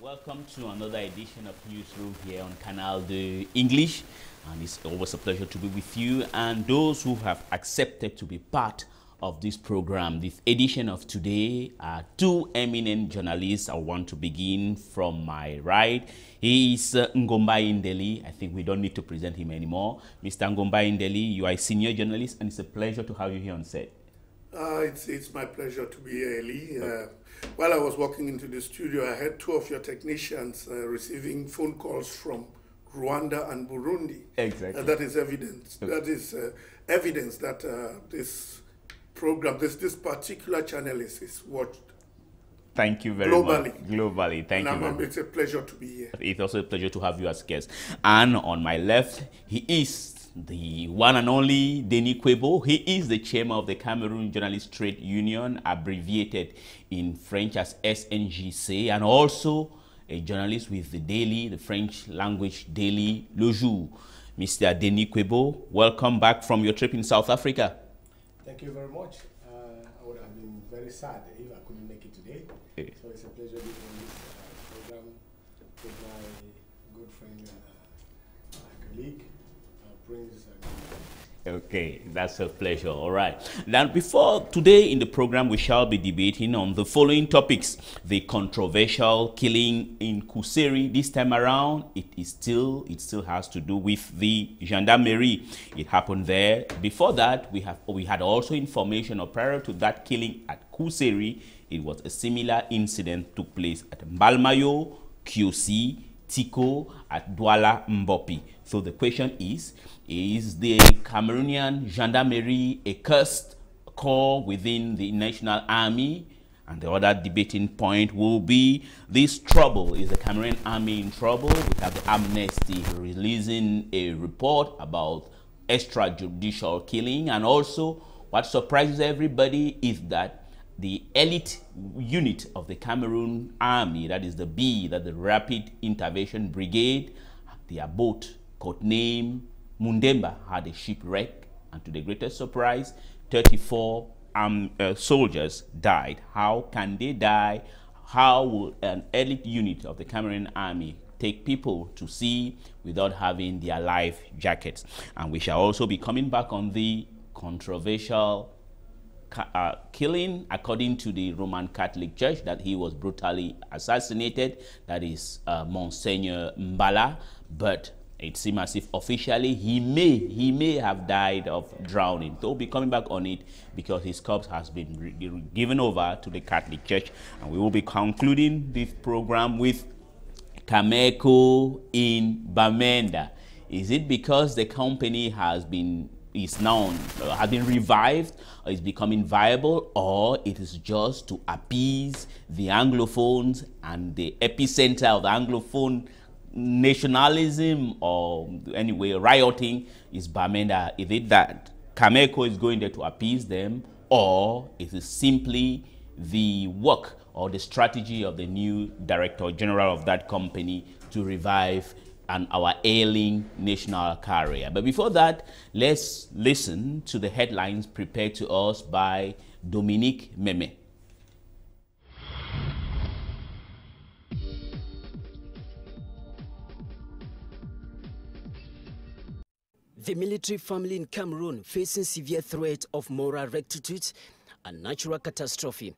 Welcome to another edition of Newsroom here on Canal de English, and it's always a pleasure to be with you and those who have accepted to be part of this program. This edition of today are two eminent journalists. I want to begin from my right. He is Ngoumba Endeley. I think we don't need to present him anymore. Mr. Ngoumba Endeley, you are a senior journalist, and it's a pleasure to have you here on set. It's my pleasure to be here, Elie. While I was walking into the studio, I had two of your technicians receiving phone calls from Rwanda and Burundi. Exactly. That is evidence. That is evidence that this program, this particular channel is watched. Thank you very much. Globally. Thank you. It's a pleasure to be here. It's also a pleasure to have you as guest. And on my left, he is the one and only Denis Nkwebo. He is the chairman of the Cameroon Journalists Trade Union, abbreviated in French as SNJC, and also a journalist with the French language daily, Jour. Mr. Denis Nkwebo, welcome back from your trip in South Africa. Thank you very much. I would have been very sad if I couldn't make it today. So it's a pleasure being on this program with my good friend and colleague, Prince. Okay, that's a pleasure. All right. Now, before today in the program, we shall be debating on the following topics: the controversial killing in Kuseri. This time around, it still has to do with the gendarmerie. It happened there. Before that, we had also information, or prior to that killing at Kuseri, it was a similar incident took place at Mbalmayo, QC, Tiko, at Douala, Mbopi. So the question is the Cameroonian gendarmerie a cursed corps within the national army? And the other debating point will be this trouble. Is the Cameroonian army in trouble? We have the Amnesty releasing a report about extrajudicial killing. And also, what surprises everybody is that the elite unit of the Cameroon army, that is the the Rapid Intervention Brigade, their boat, codename Mundemba, had a shipwreck, and to the greatest surprise, 34 soldiers died. How can they die? How will an elite unit of the Cameroon army take people to sea without having their life jackets? And we shall also be coming back on the controversial killing, according to the Roman Catholic Church, that he was brutally assassinated. That is Monsignor Bala, but it seems as if officially he may have died of drowning. So we'll be coming back on it because his corpse has been given over to the Catholic Church, and we will be concluding this program with Cameco in Bamenda. Is it because the company has been revived, or is becoming viable, or it is just to appease the Anglophones and the epicenter of the Anglophone nationalism, or anyway rioting is Bamenda? Is it that Cameco is going there to appease them, or is it simply the work or the strategy of the new director general of that company to revive our ailing national carrier? But before that, let's listen to the headlines prepared to us by Dominique Meme. The military family in Cameroon facing severe threat of moral rectitude and natural catastrophe.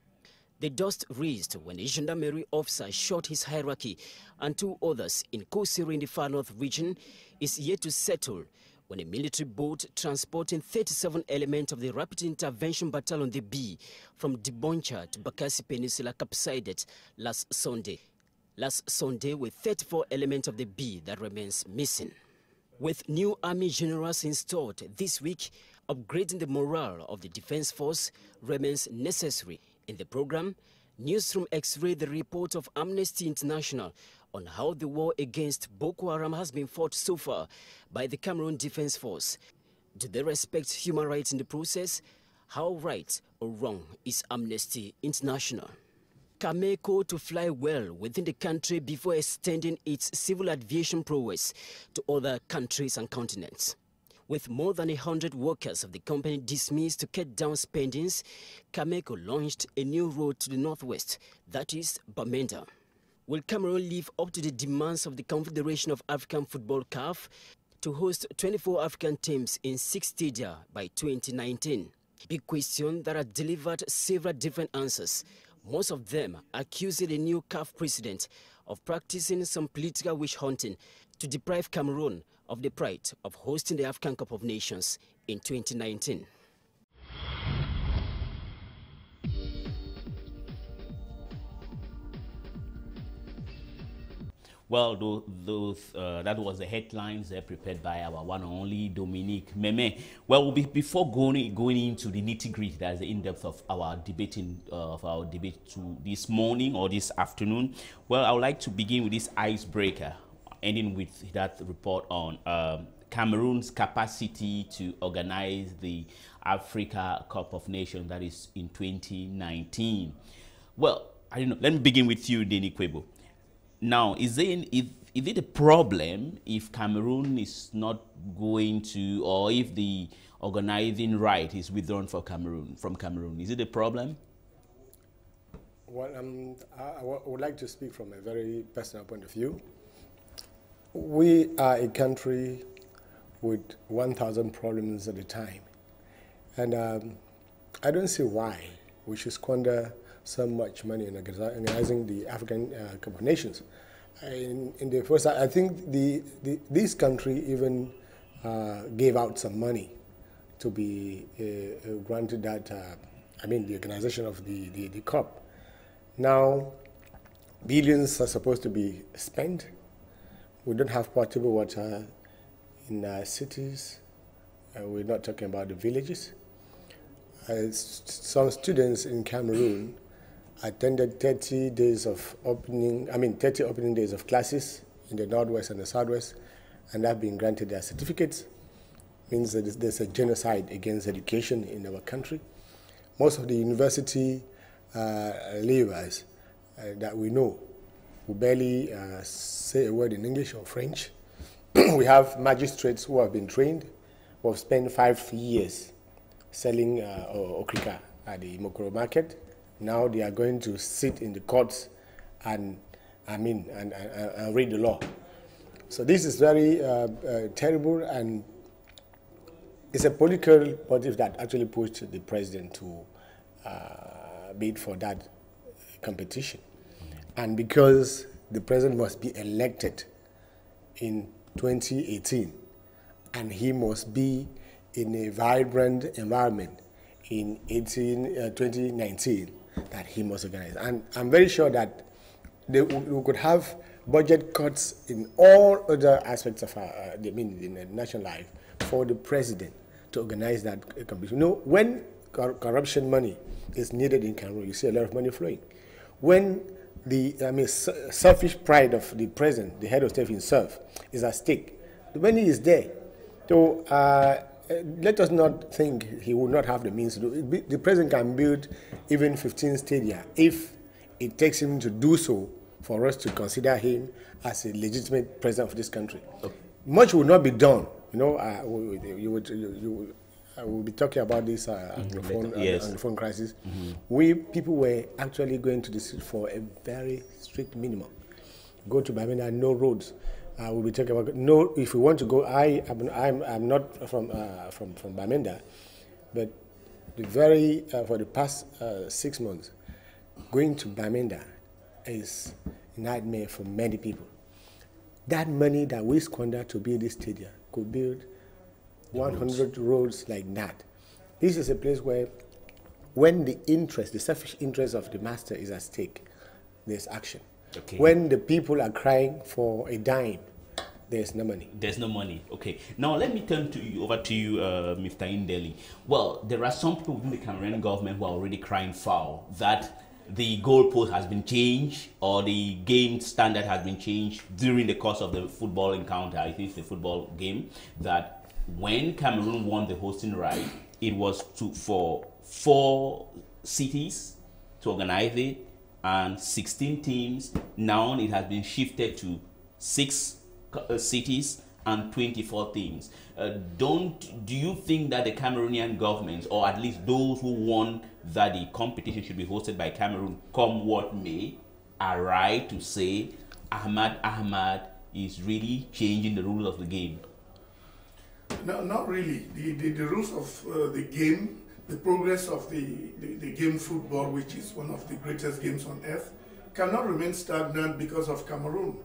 The dust raised when a gendarmerie officer shot his hierarchy and two others in Kuseri in the Far North region is yet to settle when a military boat transporting 37 elements of the Rapid Intervention Battalion, the B, from Diboncha to Bakassi Peninsula capsized last Sunday. Last Sunday, with 34 elements of the B that remains missing. With new army generals installed this week, upgrading the morale of the defense force remains necessary. In the program, Newsroom X-rayed the report of Amnesty International on how the war against Boko Haram has been fought so far by the Cameroon Defense Force. Do they respect human rights in the process? How right or wrong is Amnesty International? Cameco to fly well within the country before extending its civil aviation prowess to other countries and continents. With more than 100 workers of the company dismissed to cut down spendings, Cameco launched a new road to the northwest, that is Bamenda. Will Cameroon live up to the demands of the Confederation of African Football (CAF) to host 24 African teams in 6 stadia by 2019? Big question that has delivered several different answers, most of them accusing the new CAF president of practicing some political witch hunting to deprive Cameroon of the pride of hosting the African Cup of Nations in 2019. Well, that was the headlines prepared by our one and only Dominique Meme. Well, before going into the nitty-gritty, that's the in-depth of our debate to this morning or this afternoon. Well, I would like to begin with this icebreaker, ending with that report on Cameroon's capacity to organize the Africa Cup of Nations, that is in 2019. Well, I don't know. Let me begin with you, Denis Nkwebo. Now, is it a problem if Cameroon is not going to, or if the organizing right is withdrawn from Cameroon? Is it a problem? Well, I would like to speak from a very personal point of view. We are a country with 1,000 problems at a time. And I don't see why we should squander so much money in organizing the African Cup of Nations. In the first, I think this country even gave out some money to be granted that, the organization of the Cup. Now, billions are supposed to be spent. We don't have potable water in our cities. We're not talking about the villages. Some students in Cameroon attended 30 opening days of classes in the Northwest and the Southwest, and have been granted their certificates. Means that there's a genocide against education in our country. Most of the university leavers that we know who barely say a word in English or French. We have magistrates who have been trained, who have spent 5 years selling okrika at the Mokoro market. Now they are going to sit in the courts and read the law. So this is very terrible, and it's a political motive that actually pushed the president to bid for that competition. And because the president must be elected in 2018, and he must be in a vibrant environment in 2019, that he must organize. And I'm very sure that we could have budget cuts in all other aspects of the national life for the president to organize that competition. You know, when corruption money is needed in Cameroon, you see a lot of money flowing. When the selfish pride of the president, the head of state himself, is at stake, the money is there. So let us not think he will not have the means to do it. The president can build even 15 stadia if it takes him to do so for us to consider him as a legitimate president of this country. Okay. Much will not be done. You know, I will be talking about this on the phone crisis. Mm-hmm. We people were actually going to the street for a very strict minimum. Go to Bamenda, no roads. We'll be talking about no. If we want to go, I'm not from Bamenda, but for the past 6 months, going to Bamenda is a nightmare for many people. That money that we squander to build this stadium could build 100 roads like that. This is a place where, when the selfish interest of the master is at stake, there's action. Okay. When the people are crying for a dime, there's no money. There's no money. Okay. Now let me turn over to you, Mr. Endeley. Well, there are some people within the Cameroon government who are already crying foul that the goalpost has been changed, or the game standard has been changed during the course of the football encounter. I think it's the football game, that when Cameroon won the hosting right, it was for 4 cities to organize it, and 16 teams. Now it has been shifted to 6 cities and 24 teams. Do you think that the Cameroonian government, or at least those who want that the competition should be hosted by Cameroon, come what may, are right to say Ahmad is really changing the rules of the game? No, not really. The rules of the game, the progress of the game football, which is one of the greatest games on earth, cannot remain stagnant because of Cameroon.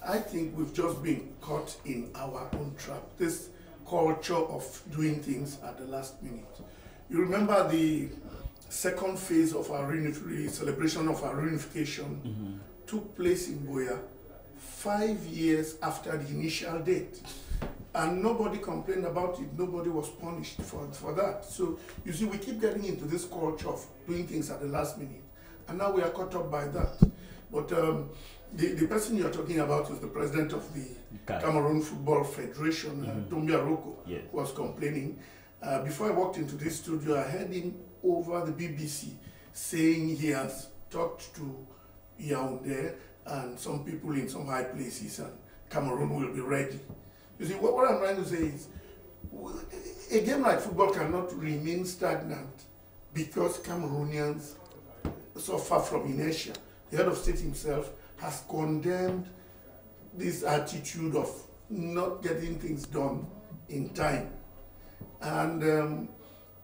I think we've just been caught in our own trap. This culture of doing things at the last minute. You remember the second phase of our celebration of our reunification took place in Boya 5 years after the initial date. And nobody complained about it, nobody was punished for that. So you see, we keep getting into this culture of doing things at the last minute. And now we are caught up by that. But the person you're talking about is the president of the Cameroon Football Federation, Tombi Aroko, was complaining. Before I walked into this studio, I heard him over the BBC saying he has talked to Yaoundé and some people in some high places, and Cameroon will be ready. You see, what I'm trying to say is, a game like football cannot remain stagnant because Cameroonians suffer from inertia. The head of state himself has condemned this attitude of not getting things done in time. And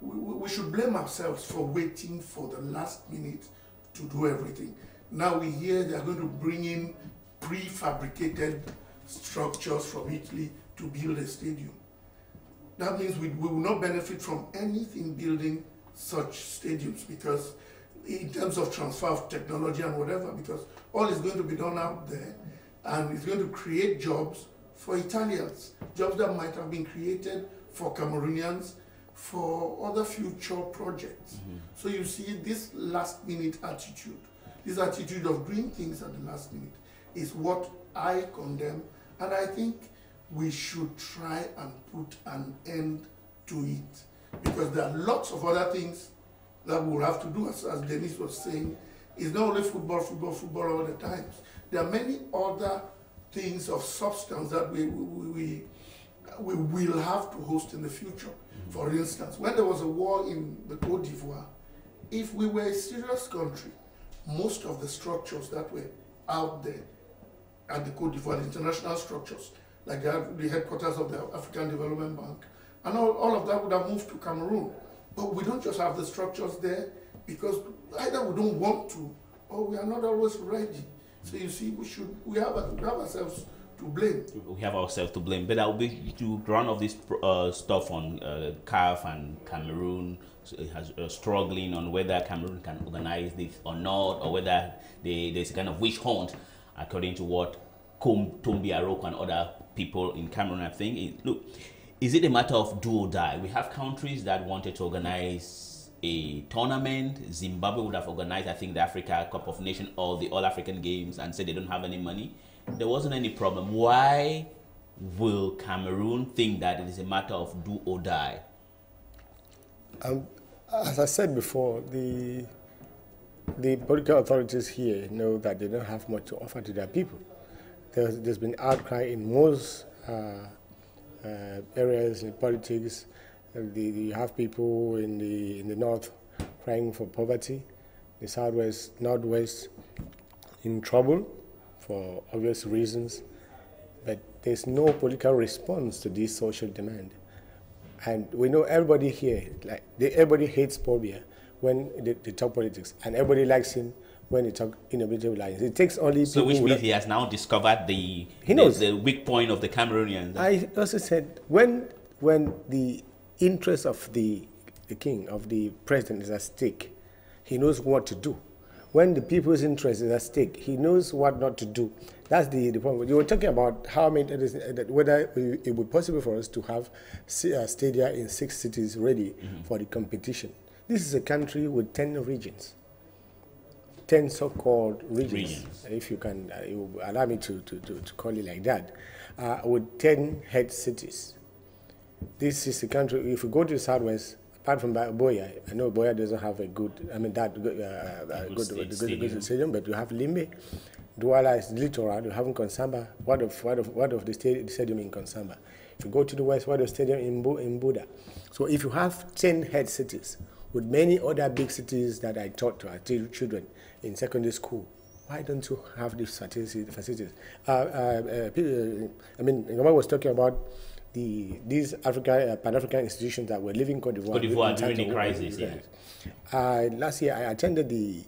we should blame ourselves for waiting for the last minute to do everything. Now we hear they are going to bring in prefabricated structures from Italy to build a stadium. That means we will not benefit from anything building such stadiums, because in terms of transfer of technology and whatever, because all is going to be done out there, and it's going to create jobs for Italians, jobs that might have been created for Cameroonians for other future projects. So you see, this last minute attitude, this attitude of doing things at the last minute is what I condemn, and I think we should try and put an end to it, because there are lots of other things that we will have to do. As Denis was saying, it's not only football all the time. There are many other things of substance that we will have to host in the future. For instance, when there was a war in the Côte d'Ivoire, if we were a serious country, most of the structures that were out there at the Côte d'Ivoire, the international structures, like the headquarters of the African Development Bank, and all of that would have moved to Cameroon. But we don't just have the structures there because either we don't want to or we are not always ready. So you see, we have ourselves to blame. We have ourselves to blame. But I'll be to run off this stuff on CAF and Cameroon. So it has struggling on whether Cameroon can organize this or not, or whether there's a kind of witch hunt, according to what Tombi Aroko and other people in Cameroon are thinking. Look, is it a matter of do or die? We have countries that wanted to organize a tournament. Zimbabwe would have organized, I think, the Africa Cup of Nations or the All-African Games, and said they don't have any money. There wasn't any problem. Why will Cameroon think that it is a matter of do or die? As I said before, the political authorities here know that they don't have much to offer to their people. There's been outcry in most areas in politics. You have people in the north crying for poverty, the southwest, northwest in trouble for obvious reasons, but there's no political response to this social demand. And we know everybody here, everybody hates Paul Biya when they talk politics, and everybody likes him when they talk innovative lines. It takes only so which means he has now discovered the weak point of the Cameroonians. I also said when the interest of the king, of the president is at stake, he knows what to do. When the people's interest is at stake, he knows what not to do. That's the point. You were talking about how many, whether it would be possible for us to have stadia in 6 cities ready for the competition. This is a country with 10 regions. 10 so-called regions, if you can allow me to call it like that, with 10 head cities. This is a country, if you go to the southwest, apart from Boya, I know Boya doesn't have a good, good stadium, but you have Limbe, Douala is Littoral, you have in Konsamba, what of the stadium in Konsamba? If you go to the west, what of the stadium in Buda? So if you have 10 head cities, with many other big cities that I taught to our children in secondary school, why don't you have these facilities? I mean, Ngoumba was talking about these Pan-African institutions that were living Cote d'Ivoire. Cote d'Ivoire during the crisis, yes. Last year, I attended the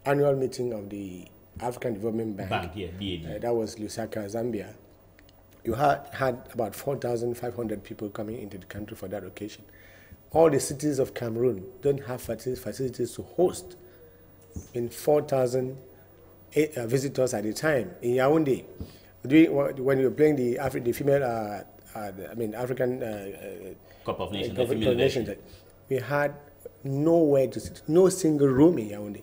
annual meeting of the African Development Bank. Yeah, BAD. That was Lusaka, Zambia. You had about 4,500 people coming into the country for that occasion. All the cities of Cameroon don't have facilities to host in 4,000 visitors at a time. In Yaoundé, when you were playing the female, African Cup of Nations, we had nowhere to sit, no single room in Yaoundé.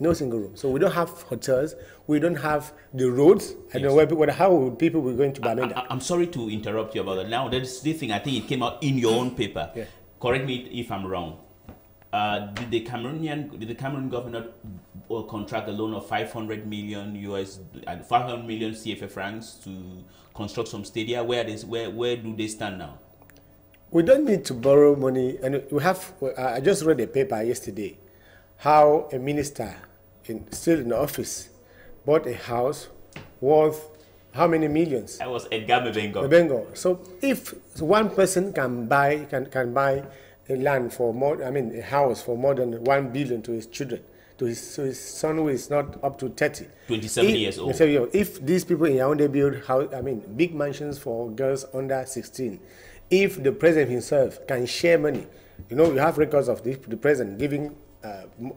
No single room. So we don't have hotels. We don't have the roads. I don't know how would people be going to Bamenda. I'm sorry to interrupt you about that. Now, there's this thing, I think it came out in your own paper. Yeah. Correct me if I'm wrong. Did the Cameroon government contract a loan of 500 million CFA francs to construct some stadia? Where do they stand now? We don't need to borrow money, and we have. I just read a paper yesterday, how a minister still in the office bought a house worth how many millions? That was Edgar Mebengo. So if one person can buy a land for more, a house for more than 1 billion to his children, to his son who is not up to 27 years old. If these people in Yaoundé build big mansions for girls under 16, if the president himself can share money, you have records of the president giving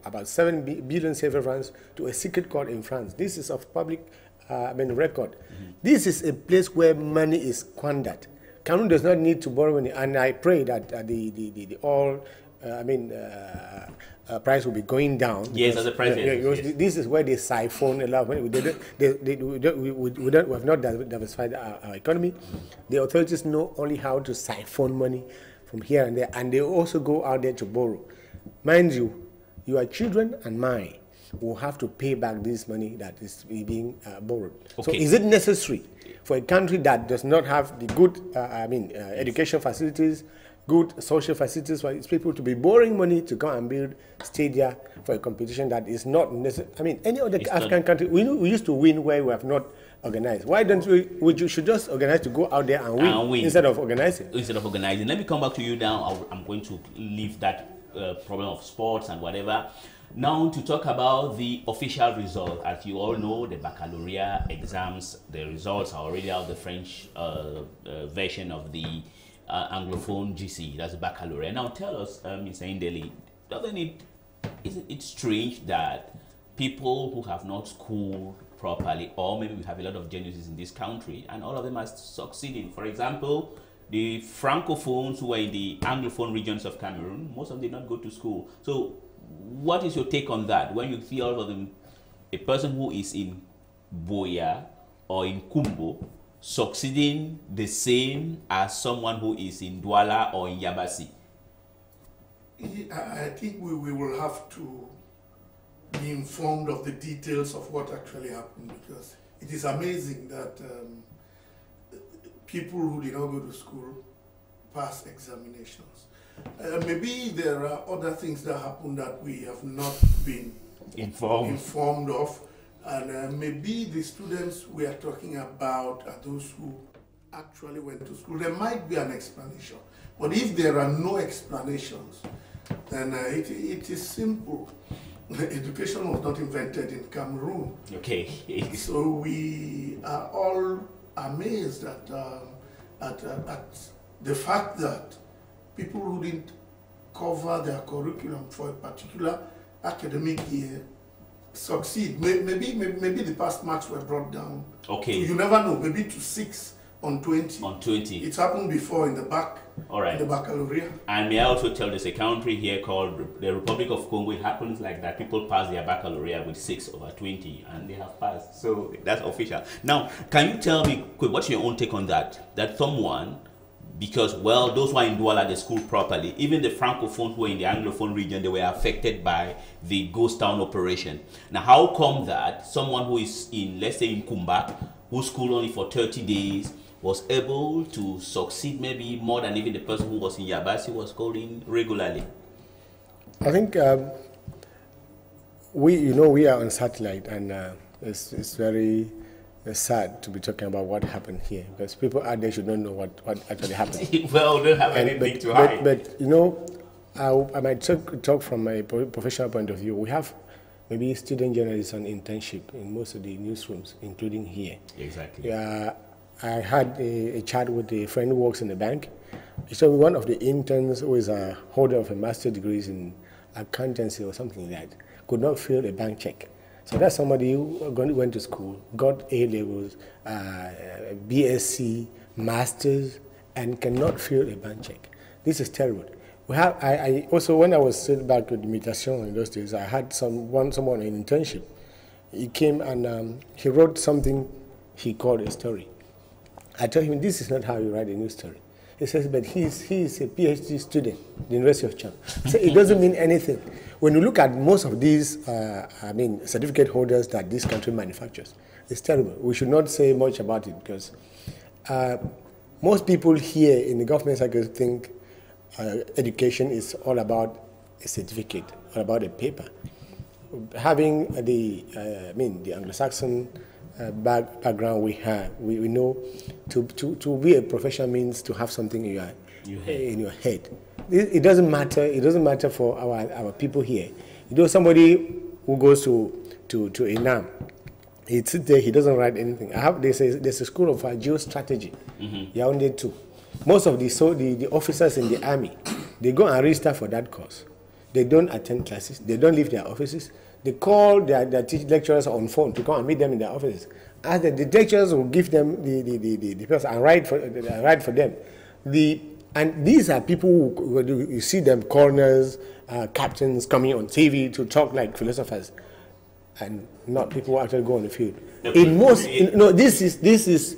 about 7 billion CFA francs to a secret court in France. This is of public record. This is a place where money is squandered. Cameroon does not need to borrow money, and I pray that the oil price will be going down. Yes, as a president. Yes. This is where they siphon a lot of money. We have not diversified our economy. The authorities know only how to siphon money from here and there, and they also go out there to borrow. Mind you, your children and mine will have to pay back this money that is being borrowed. Okay. So is it necessary for a country that does not have the good education facilities, good social facilities for its people to be borrowing money to come and build stadia for a competition that is not necessary? Any other African country, we used to win where we have not organized. Why don't we should just organize to go out there and win instead of organizing? Let me come back to you now. I'm going to leave that problem of sports and whatever. Now to talk about the official result. As you all know, the baccalaureate exams, the results are already out, the French version of the Anglophone GC, that's the baccalaureate. Now tell us, Mr. Endeley, isn't it strange that people who have not schooled properly, or maybe we have a lot of geniuses in this country, and all of them are succeeding? For example, the Francophones who are in the Anglophone regions of Cameroon, most of them did not go to school. So what is your take on that? When you see all of them, a person who is in Boya or in Kumbo succeeding the same as someone who is in Douala or in Yabasi? I think we will have to be informed of the details of what actually happened, because it is amazing that people who did not go to school pass examinations. Maybe there are other things that happen that we have not been informed of, and maybe the students we are talking about are those who actually went to school. There might be an explanation, but if there are no explanations, then it is simple. Education was not invented in Cameroon. Okay. So we are all amazed at the fact that people who didn't cover their curriculum for a particular academic year succeed. Maybe the past marks were brought down. Okay. You never know. Maybe to 6 on 20. On 20. It's happened before in the back. All right. In the baccalaureate. And may I also tell, there's a country here called the Republic of Congo. It happens like that. People pass their baccalaureate with 6 over 20, and they have passed. So that's official. Now, can you tell me, what's your own take on that? That someone, because, well, those who are in Douala, they school properly. Even the Francophones who are in the Anglophone region, they were affected by the ghost town operation. Now, how come that someone who is in, let's say in Kumba, who schooled only for 30 days, was able to succeed maybe more than even the person who was in Yabasi was schooling regularly? I think we are on satellite, and it's very sad to be talking about what happened here, because people out there should not know what actually happened. Well, don't have anything to hide. But I might talk from a professional point of view. We have maybe student journalists on internship in most of the newsrooms, including here. Exactly. I had a chat with a friend who works in the bank. So one of the interns, who is a holder of a master's degree in accountancy or something like that, could not fill a bank check. So that's somebody who went to school, got A levels, BSc, masters, and cannot fill a bank check. This is terrible. I also, when I was still back with Imitation in those days, I had someone in internship. He came and he wrote something he called a story. I told him, this is not how you write a news story. He says, but he is a PhD student at the University of China. So it doesn't mean anything. When you look at most of these, certificate holders that this country manufactures, it's terrible. We should not say much about it, because most people here in the government cycle think education is all about a certificate, all about a paper. Having the Anglo-Saxon background we have, we know to be a professional means to have something in your head. It doesn't matter. It doesn't matter for our people here. Somebody who goes to Enam, he sits there, he doesn't write anything. There's a school of geostrategy, Yaoundé too. Most of the officers in the army, they go and register for that course. They don't attend classes. They don't leave their offices. They call their lecturers on phone to come and meet them in their offices. And the lecturers will give them the person and write for them. And these are people who you see them, colonels, captains coming on TV to talk like philosophers, and not people who actually go on the field. This is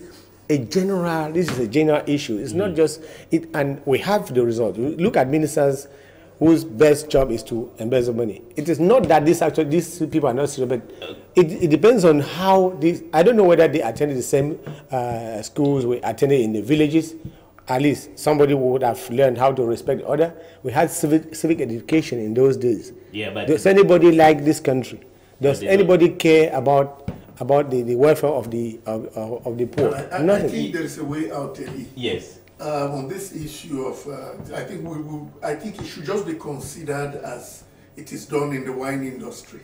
a general issue. It's not just it, and we have the result. Look at ministers whose best job is to embezzle money. It is not that these people are not serious, but it depends on how these. I don't know whether they attended the same schools we attended in the villages. At least somebody would have learned how to respect the other. We had civic education in those days. Yeah, but does anybody like this country? Does anybody care about the welfare of the poor? Nothing. I think there is a way out, Elie. Yes. On this issue of, I think it should just be considered as it is done in the wine industry.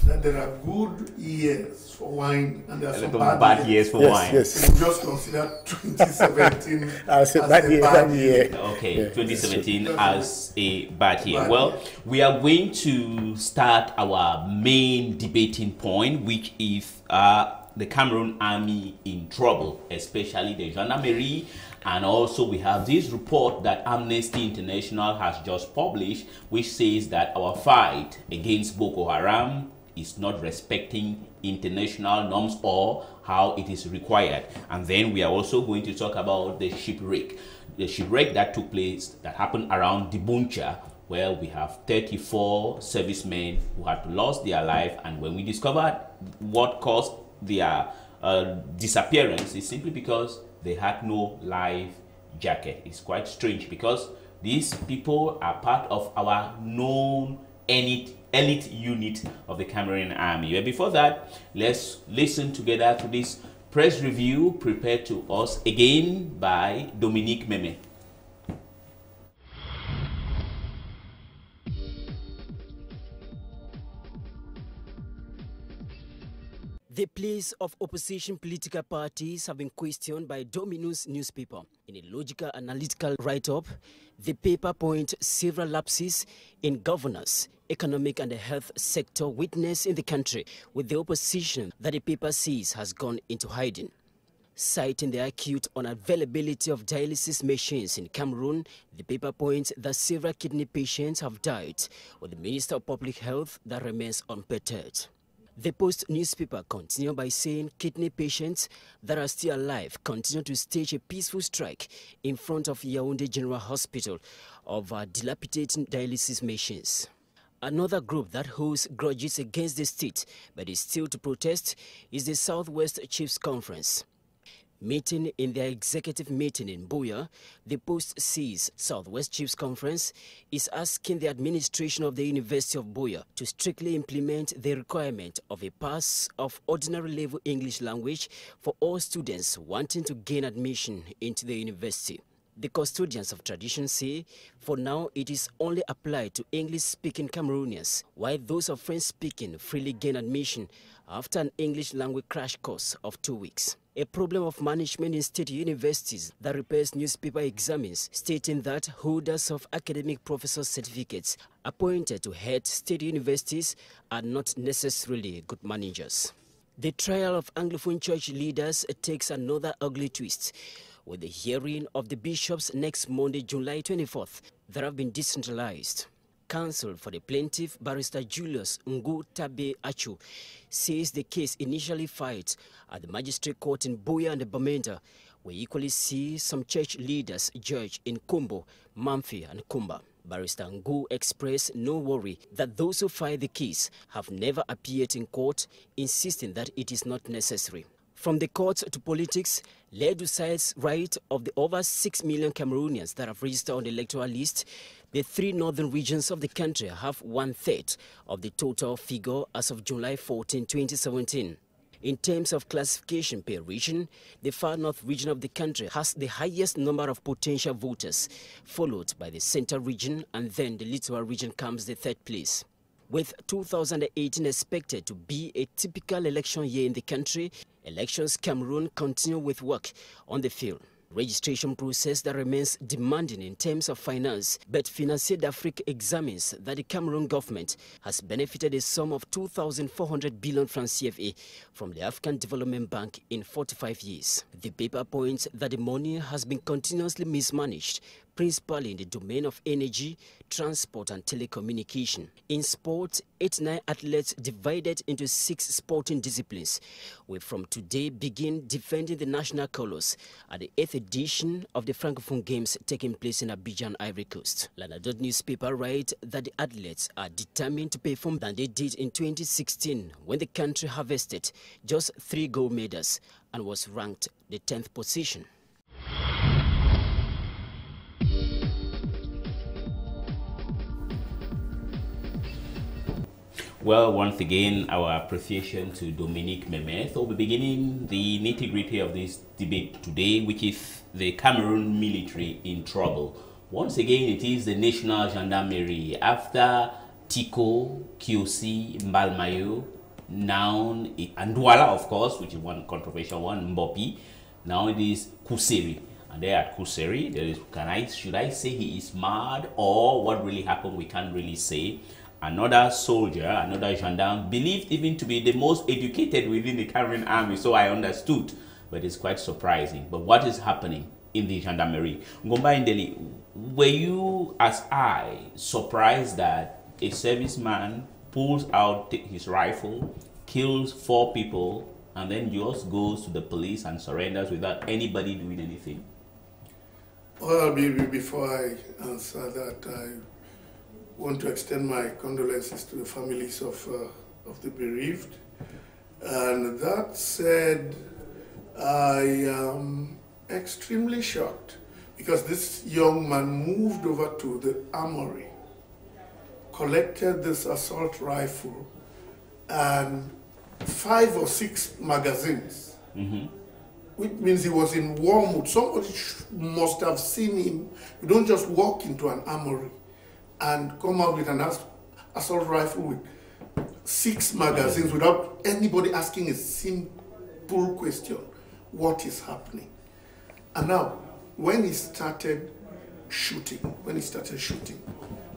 That there are good years for wine and there are some bad years for wine. Yes. We just consider 2017 as a bad year. Okay, yeah, 2017 as a bad year. Well, we are going to start our main debating point, which is the Cameroon army in trouble, especially the gendarmerie. And also we have this report that Amnesty International has just published, which says that our fight against Boko Haram is not respecting international norms or how it is required. And then we are also going to talk about the shipwreck. The shipwreck that took place, that happened around Dibuncha, where we have 34 servicemen who had lost their life. And when we discovered what caused their disappearance, is simply because they had no life jacket. It's quite strange because these people are part of our known elite unit of the Cameroon army. But before that, let's listen together to this press review prepared to us again by Dominique Meme. The place of opposition political parties have been questioned by Dominus newspaper. In a logical analytical write-up, the paper points several lapses in governance, economic and the health sector witnessed in the country, with the opposition that the paper sees has gone into hiding. Citing the acute unavailability of dialysis machines in Cameroon, the paper points that several kidney patients have died, with the Minister of Public Health that remains unperturbed. The Post newspaper continued by saying kidney patients that are still alive continue to stage a peaceful strike in front of Yaoundé General Hospital of dilapidating dialysis machines. Another group that holds grudges against the state but is still to protest is the Southwest Chiefs Conference. Meeting in their executive meeting in Buea, the Post-Seas Southwest Chiefs Conference is asking the administration of the University of Buea to strictly implement the requirement of a pass of ordinary level English language for all students wanting to gain admission into the university. The custodians of tradition say, for now, it is only applied to English-speaking Cameroonians, while those of French-speaking freely gain admission after an English language crash course of 2 weeks. A problem of management in state universities that repairs newspaper examines, stating that holders of academic professor certificates appointed to head state universities are not necessarily good managers. The trial of Anglophone church leaders takes another ugly twist, with the hearing of the bishops next Monday, July 24th, that have been decentralized. Counsel for the plaintiff, Barrister Julius Ngutabe Achu, says the case initially filed at the magistrate court in Buea and Bamenda, we equally see some church leaders judged in Kumbo, Mamfi and Kumba. Barrister Ngu expressed no worry that those who filed the case have never appeared in court, insisting that it is not necessary. From the court to politics, led to side's right of the over 6 million Cameroonians that have registered on the electoral list, the 3 northern regions of the country have 1/3 of the total figure as of July 14, 2017. In terms of classification per region, the far north region of the country has the highest number of potential voters, followed by the central region, and then the littoral region comes the 3rd place. With 2018 expected to be a typical election year in the country, Elections Cameroon continue with work on the field. Registration process that remains demanding in terms of finance, but Financier d'Afrique examines that the Cameroon government has benefited a sum of 2,400 billion francs CFA from the African Development Bank in 45 years. The paper points that the money has been continuously mismanaged, principally in the domain of energy, transport and telecommunication. In sport, 89 athletes divided into 6 sporting disciplines will from today begin defending the national colors at the 8th edition of the Francophone Games taking place in Abidjan, Ivory Coast. Lanadot newspaper writes that the athletes are determined to perform than they did in 2016 when the country harvested just 3 gold medals and was ranked the 10th position. Well, once again, our appreciation to Dominique Memeth. So we're beginning the nitty-gritty of this debate today, which is the Cameroon military in trouble. Once again, it is the National Gendarmerie. After Tico, Kiosi, Mbalmayo, now and Douala, of course, which is one controversial one, Mbopi. Now it is Kuseri. And there at Kuseri, there is, should I say he is mad or what really happened, we can't really say. Another soldier, another gendarme, believed even to be the most educated within the Cameroon army, so I understood. But it's quite surprising. But what is happening in the gendarmerie? Ngoumba Endeley, were you, as I, surprised that a serviceman pulls out his rifle, kills 4 people, and then just goes to the police and surrenders without anybody doing anything? Well, before I answer that, I want to extend my condolences to the families of the bereaved. And that said, I am extremely shocked because this young man moved over to the armory, collected this assault rifle and 5 or 6 magazines, which means he was in war mode. Somebody must have seen him. You don't just walk into an armory and come out with an assault rifle with 6 magazines without anybody asking a simple question: what is happening? And now, when he started shooting,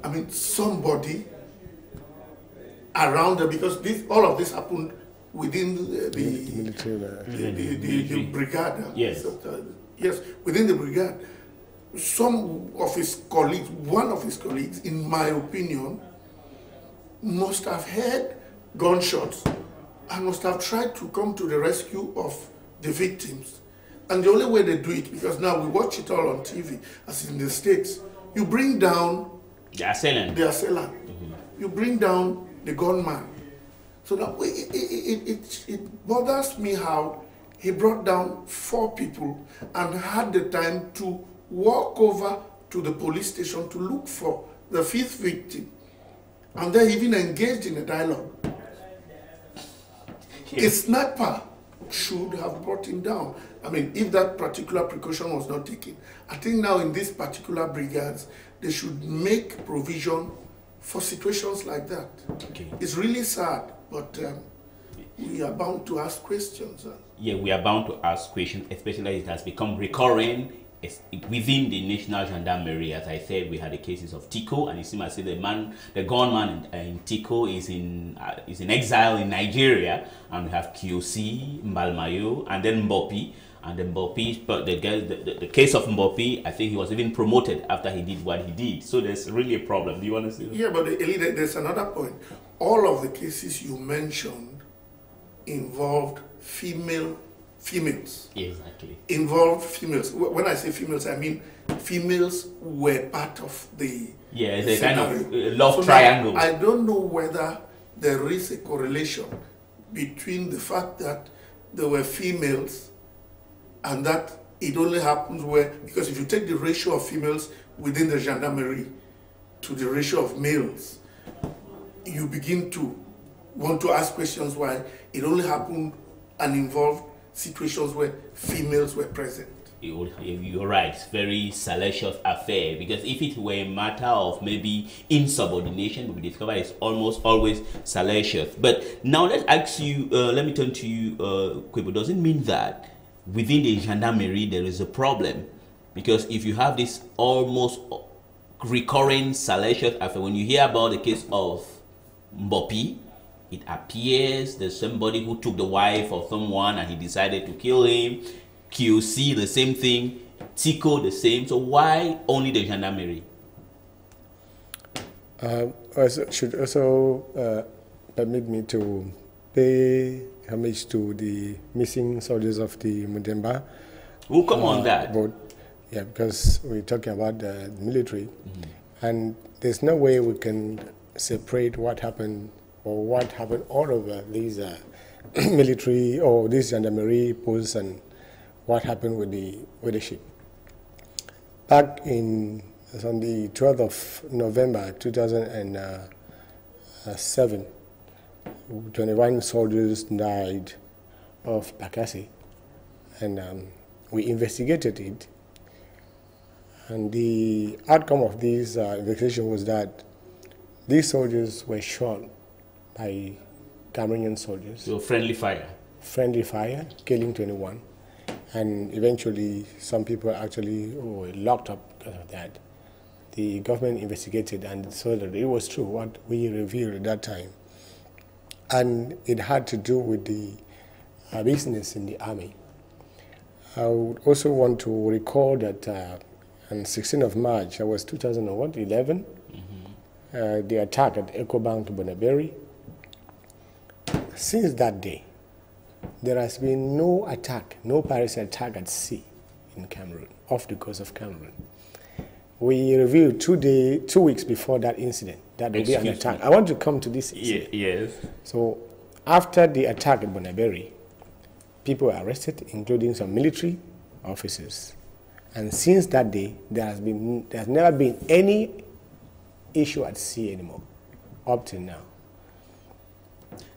I mean, somebody around there, because all of this happened within the brigade. Yes. Yes, within the brigade. Some of his colleagues, one of his colleagues, in my opinion, must have heard gunshots and must have tried to come to the rescue of the victims. And the only way they do it, because now we watch it all on TV, as in the States, you bring down the assailant. You bring down the gunman. So now it bothers me how he brought down 4 people and had the time to walk over to the police station to look for the 5th victim. And they even engaged in a dialogue. A sniper should have brought him down. I mean, if that particular precaution was not taken. I think now in these particular brigades, they should make provision for situations like that. Okay. It's really sad, but we are bound to ask questions. Yeah, we are bound to ask questions, especially as it has become recurring within the National Gendarmerie. As I said, we had the cases of Tico, and it seems as if the gunman in Tico is in exile in Nigeria, and we have QC, Mbalmayo, and then Mbopi. And then Mbopi, but the case of Mbopi, I think he was even promoted after he did what he did. So there's really a problem. Do you want to say that? Yeah, but Elie, there's another point. All of the cases you mentioned involved females. Exactly. Involved females. When I say females, I mean females were part of the it's a kind of scenario. love triangle. Now, I don't know whether there is a correlation between the fact that there were females and that it only happens where, because if you take the ratio of females within the gendarmerie to the ratio of males, you begin to want to ask questions why it only happened and involved situations where females were present. You're right, it's very salacious affair, because if it were a matter of maybe insubordination, we discover it's almost always salacious. But now let's ask you, let me turn to you, Nkwebo. Does it mean that within the gendarmerie there is a problem? Because if you have this almost recurring salacious affair, when you hear about the case of Mbopi, it appears there's somebody who took the wife of someone and he decided to kill him. QC, the same thing. Tico, the same. So why only the gendarmerie? Should also permit me to pay homage to the missing soldiers of the Mudemba. We'll come on that. Yeah, because we're talking about the military, and there's no way we can separate what happened or what happened all over these military or these gendarmerie posts and what happened with the ship. Back on the 12th of November 2007, 21 soldiers died of Bakassi, and we investigated it. And the outcome of this investigation was that these soldiers were shot by Cameroonian soldiers. So friendly fire. Friendly fire, killing 21. And eventually some people actually were locked up because of that. The government investigated and saw that it was true what we revealed at that time. And it had to do with the business in the army. I would also want to recall that on 16th of March, that was 2011, the attack at EcoBank Bonaberi. Since that day, there has been no attack, no piracy attack at sea in Cameroon, off the coast of Cameroon. We revealed 2 weeks before that incident that there will be an attack. I want to come to this incident. Yes. So after the attack at Bonaberi, people were arrested, including some military officers. And since that day, there's never been any issue at sea anymore, up to now.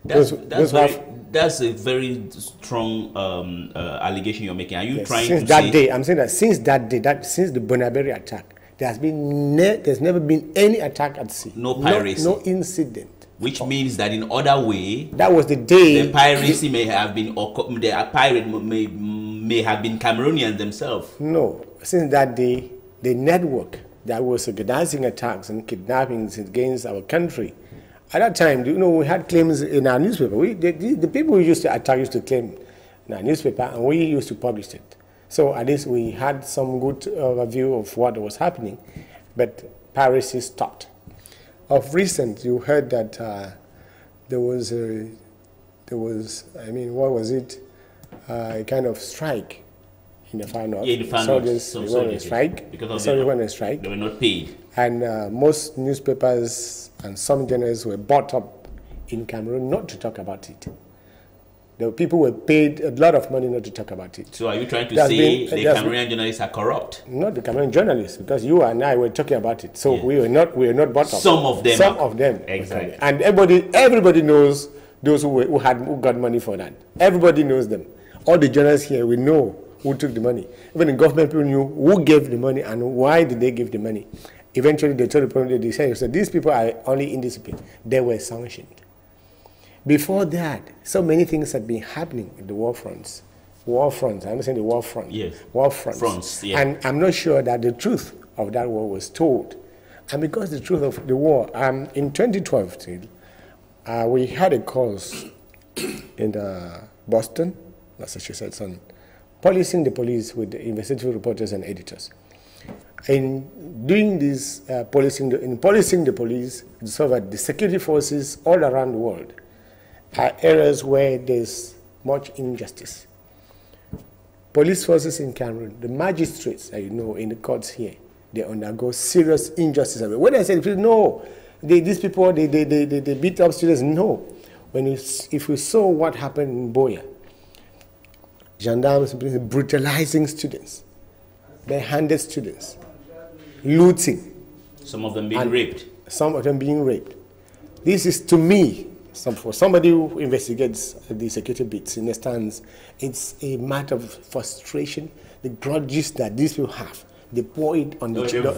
That's a very strong allegation you're making. Are you trying since to that say... day, I'm saying that since that day, since the Bonaberi attack, there's never been any attack at sea. No piracy. No incident. Which means that in other way, that was the day the piracy may have been, or the pirate may have been Cameroonians themselves. No, since that day, the network that was organizing attacks and kidnappings against our country. At that time, you know, we had claims in our newspaper. The people who used to attack used to claim in our newspaper, and we used to publish it. So at least we had some good view of what was happening, but piracy stopped. Of recent, you heard that there was, a kind of strike in the Far North. Yeah, in the Far North. Soldiers went on strike. Because soldiers went on strike. They were not paid. And most newspapers and some journalists were brought up in Cameroon not to talk about it. The people were paid a lot of money not to talk about it. So are you trying to say the Cameroonian journalists are corrupt? Not the Cameroonian journalists, because you and I were talking about it. So we were not bottom. Some of them. Some of them. Exactly. And everybody knows those who got money for that. Everybody knows them. All the journalists here, we know who took the money. Even the government people knew who gave the money and why did they give the money. Eventually, they told the people, they said, so these people are only indisciplined. They were sanctioned. Before that, so many things had been happening in the war fronts. War fronts, I understand the war front. Yes. War fronts. Yeah. And I'm not sure that the truth of that war was told. And because the truth of the war, in 2012, we had a course in Boston, Massachusetts, on policing the police with the investigative reporters and editors. In doing this policing the police, discovered the security forces all around the world are areas where there's much injustice. Police forces in Cameroon, the magistrates, in the courts here, they undergo serious injustice. When I say no, these people, they beat up students, no. If we saw what happened in Boya, gendarmes brutalizing students, bare-handed students, looting. Some of them being raped. Some of them being raped. This is, to me, for somebody who investigates the security bits, understands it's a matter of frustration, the grudges that these people have. They pour it on the children.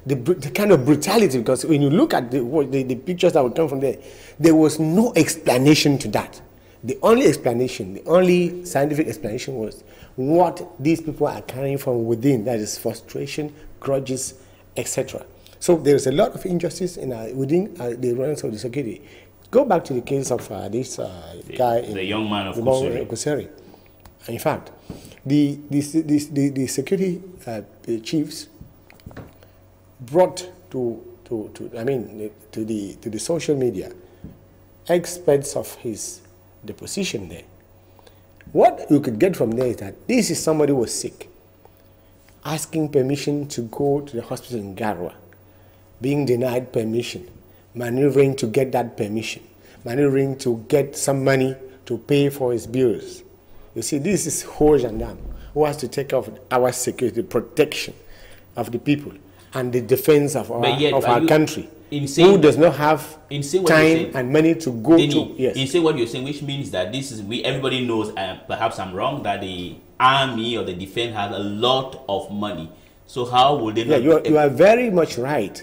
The kind of brutality, because when you look at the pictures that would come from there, there was no explanation to that. The only explanation, the only scientific explanation was what these people are carrying from within, that is frustration, grudges, etc. So there is a lot of injustice within the ranks of the security. Go back to the case of this guy, the young man of Kuseri. In fact, the security chiefs brought to the social media experts of his deposition there. What you could get from there is that this is somebody who was sick, asking permission to go to the hospital in Garwa, being denied permission, maneuvering to get that permission, maneuvering to get some money to pay for his bills. You see, this is whole gendarme who has to take care of our security, protection of the people, and the defense of our country. Who does not have time and money to go to? Yes. In saying what you're saying, which means that this is everybody knows, perhaps I'm wrong, that the army or the defense has a lot of money. So how would they? Yeah, you are very much right.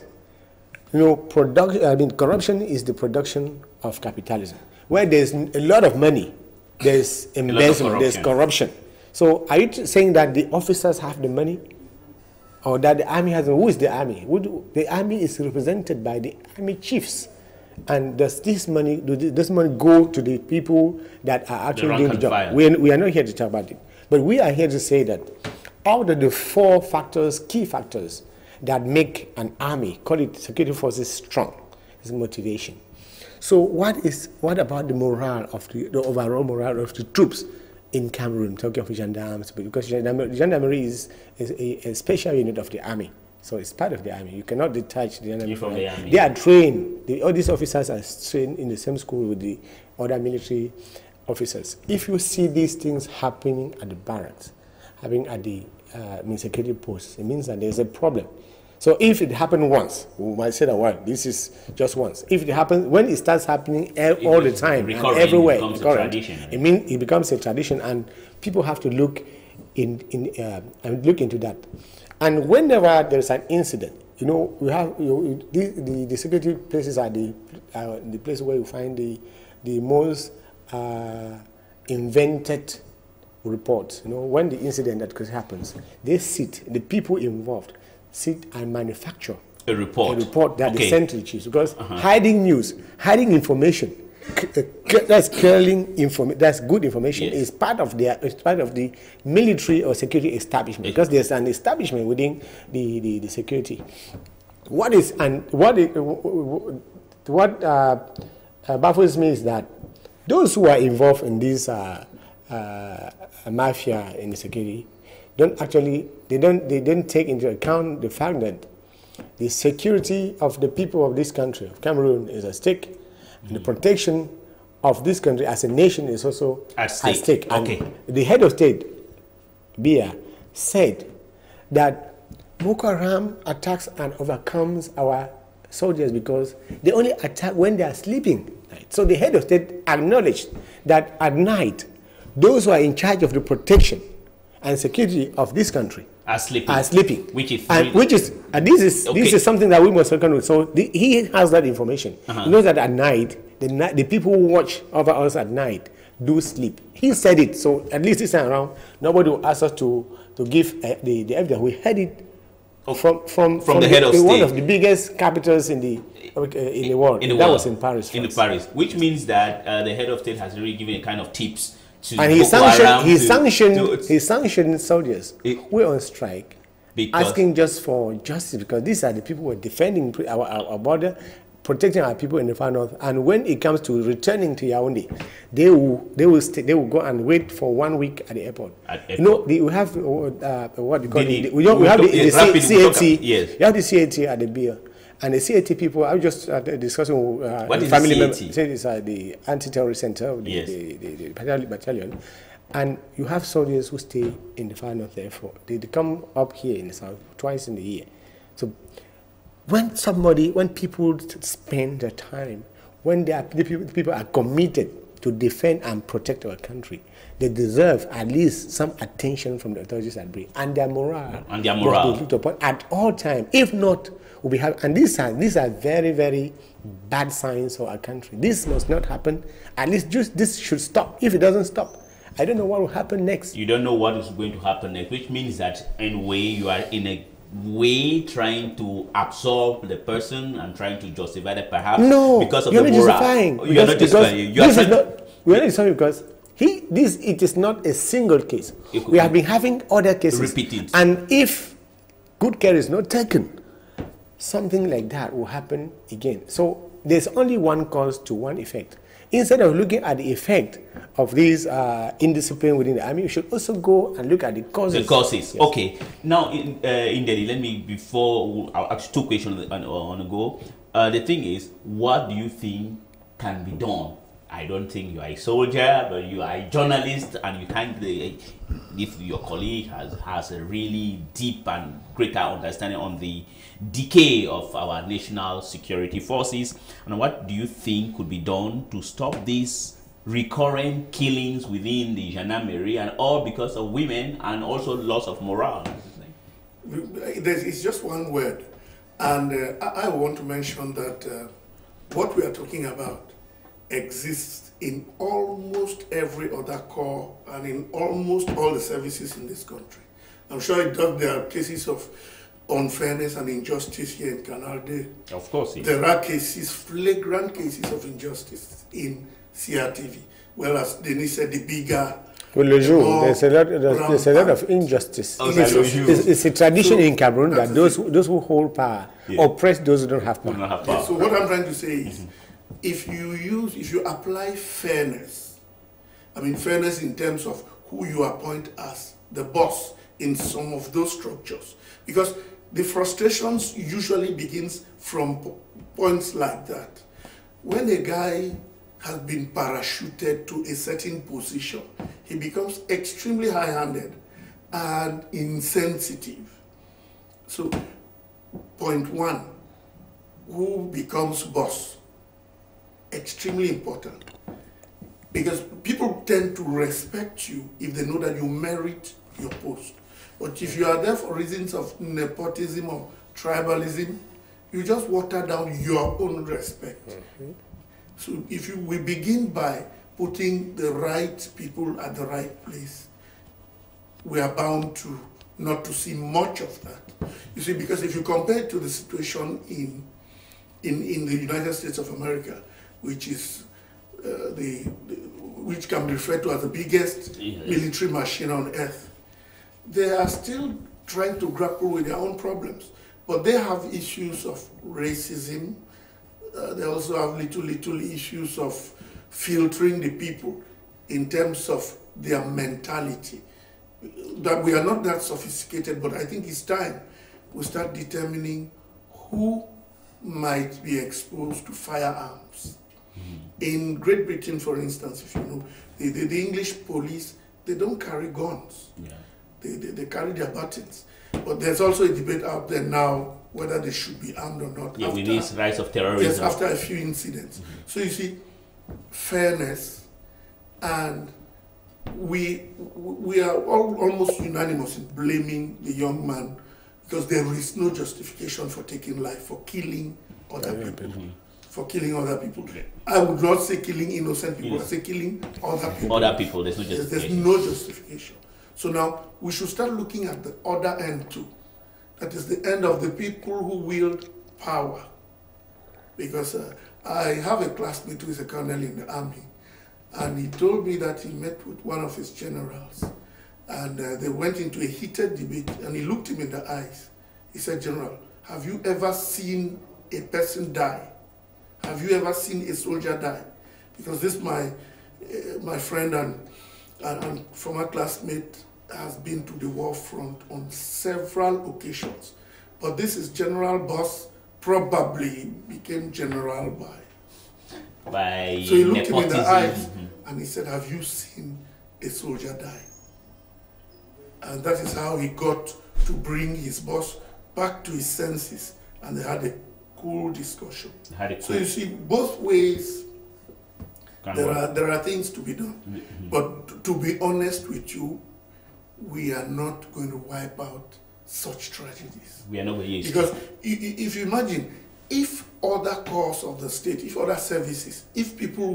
Corruption is the production of capitalism. Where there's a lot of money, there's embezzlement, there's corruption. So are you saying that the officers have the money? Or that the army has, who is the army? The army is represented by the army chiefs. And does this money go to the people that are actually doing the job? We are not here to talk about it. But we are here to say that out of the 4 factors, key factors, that make an army, call it security forces, strong, is motivation. So what about the morale of the overall morale of the troops in Cameroon, talking of gendarmes, because gendarmerie is a special unit of the army. So it's part of the army. You cannot detach the gendarmerie from the army. They are trained. All these officers are trained in the same school with the other military officers. If you see these things happening at the barracks, happening at the security posts, it means that there's a problem. So if it happened once, we might say that, well, this is just once. If it happens, when it starts happening all the time and everywhere, it means it becomes a tradition, and people have to look into that. And whenever there's an incident, we have the security places are the place where you find the most invented reports. When the incident that happens, the people involved sit and manufacture a report that they send to the chiefs, because hiding news, hiding information, that's good information, is part of the military or security establishment, because there's an establishment within the security. What baffles me is that those who are involved in this mafia in the security they don't take into account the fact that the security of the people of this country, of Cameroon, is at stake, and the protection of this country as a nation is also at stake. And okay. The head of state, Bia, said that Boko Haram attacks and overcomes our soldiers because they only attack when they are sleeping. Right? So the head of state acknowledged that at night, those who are in charge of the protection and security of this country are sleeping. Which is this is something that we must reckon with. So he has that information. He knows that at night, the people who watch over us at night do sleep. He said it. So at least this time around, nobody will ask us to give the evidence. We heard it from the head of state. One of the biggest capitals in the world. That was in Paris. France. In Paris, which means that the head of state has really given a kind of tips. And he sanctioned soldiers who were on strike, asking just for justice, because these are the people who are defending our border, protecting our people in the far north. And when it comes to returning to Yaoundé, they will go and wait for 1 week at the airport. You know, we have what you call it. We have the CAT. Yes. You have the CAT at the beer. And the CAT people, I was just discussing with family members. It's the anti-terrorist center of the battalion. And you have soldiers who stay in the far north, therefore. They come up here in the south twice in the year. So when people spend their time, when people are committed to defend and protect our country, they deserve at least some attention from the authorities at Brie. And their morale. Must be looked upon at all times. If not, we'll be and these are very, very bad signs for our country. This must not happen. At least this should stop. If it doesn't stop, I don't know what will happen next. You don't know what is going to happen next, which means that in a way you are in a way trying to absorb the person and trying to justify that perhaps because of the morale. Justifying. You're not justifying. We're not justifying because it is not a single case. We have been having other cases. Repeated. And if good care is not taken, something like that will happen again. So there's only one cause to one effect. Instead of looking at the effect of this indiscipline within the army, you should also go and look at the causes. The causes. Yes. Okay. Now, in Delhi, let me, I'll ask 2 questions on the go. The thing is, what do you think can be done? I don't think you are a soldier, but you are a journalist, and you can't. If your colleague has a really deep and greater understanding on the decay of our national security forces, and what do you think could be done to stop these recurrent killings within the gendarmerie, and all because of women and also loss of morale? It's just one word, and I want to mention that what we are talking about exists in almost every other corps and in almost all the services in this country. I'm sure there are cases of unfairness and injustice here in Canal D. Of course. Yes. There are cases, flagrant cases of injustice in CRTV. Well, as Denis said, the bigger... Well, le Jour, there's a lot of injustice. It's a tradition in Cameroon that those who hold power oppress those who don't have power. Yeah, so what I'm trying to say is, if you apply fairness, I mean fairness in terms of who you appoint as the boss in some of those structures, because the frustrations usually begins from points like that. When a guy has been parachuted to a certain position, he becomes extremely high-handed and insensitive. So, point 1, who becomes boss? Extremely important, because people tend to respect you if they know that you merit your post. But if you are there for reasons of nepotism or tribalism, you just water down your own respect. So if we begin by putting the right people at the right place, we are bound to not to see much of that. You see, because if you compare it to the situation in the United States of America, which is which can be referred to as the biggest military machine on earth, they are still trying to grapple with their own problems. But they have issues of racism. They also have little issues of filtering the people in terms of their mentality. That we are not that sophisticated, but I think it's time we start determining who might be exposed to firearms In Great Britain, for instance, if you know, the English police, they don't carry guns. Yeah. They carry their buttons. But there's also a debate out there now whether they should be armed or not. Yeah, with this rise of terrorism. Yes, after a few incidents. So you see, fairness, and we are all almost unanimous in blaming the young man, because there is no justification for taking life, for killing other people. For killing other people. I would not say killing innocent people, I say killing other people. Other people, there's no justification. There's no justification. So now we should start looking at the other end too. That is the end of the people who wield power. Because I have a classmate who is a colonel in the army, and he told me that he met with one of his generals, and they went into a heated debate, and he looked him in the eyes. He said, "General, have you ever seen a person die? Have you ever seen a soldier die?" Because this my friend and former classmate has been to the war front on several occasions. But this is General Boss, probably became general by so he looked him in the eyes and he said, "Have you seen a soldier die?" And that is how he got to bring his boss back to his senses, and they had a cool discussion. So you see, both ways there are things to be done. But to be honest with you, we are not going to wipe out such tragedies. We are not going to. Because if you imagine, if other corps of the state, if other services, if people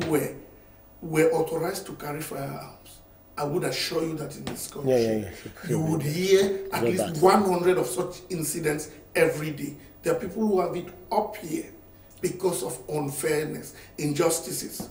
were authorized to carry firearms, I would assure you that in this country, you would hear at least 100 of such incidents every day. There are people who have it up here because of unfairness, injustices.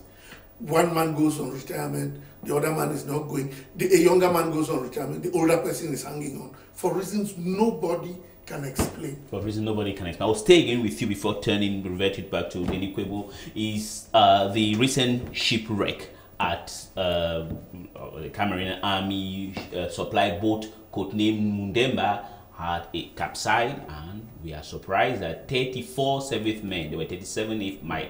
One man goes on retirement, the other man is not going. A younger man goes on retirement, the older person is hanging on for reasons nobody can explain. For reasons nobody can explain. I'll stay again with you before reverting back to Denis Nkwebo. Is the recent shipwreck at the Cameroon Army supply boat codenamed Ngoumba had a capsized, and we are surprised that 34 servicemen, there were 37 if my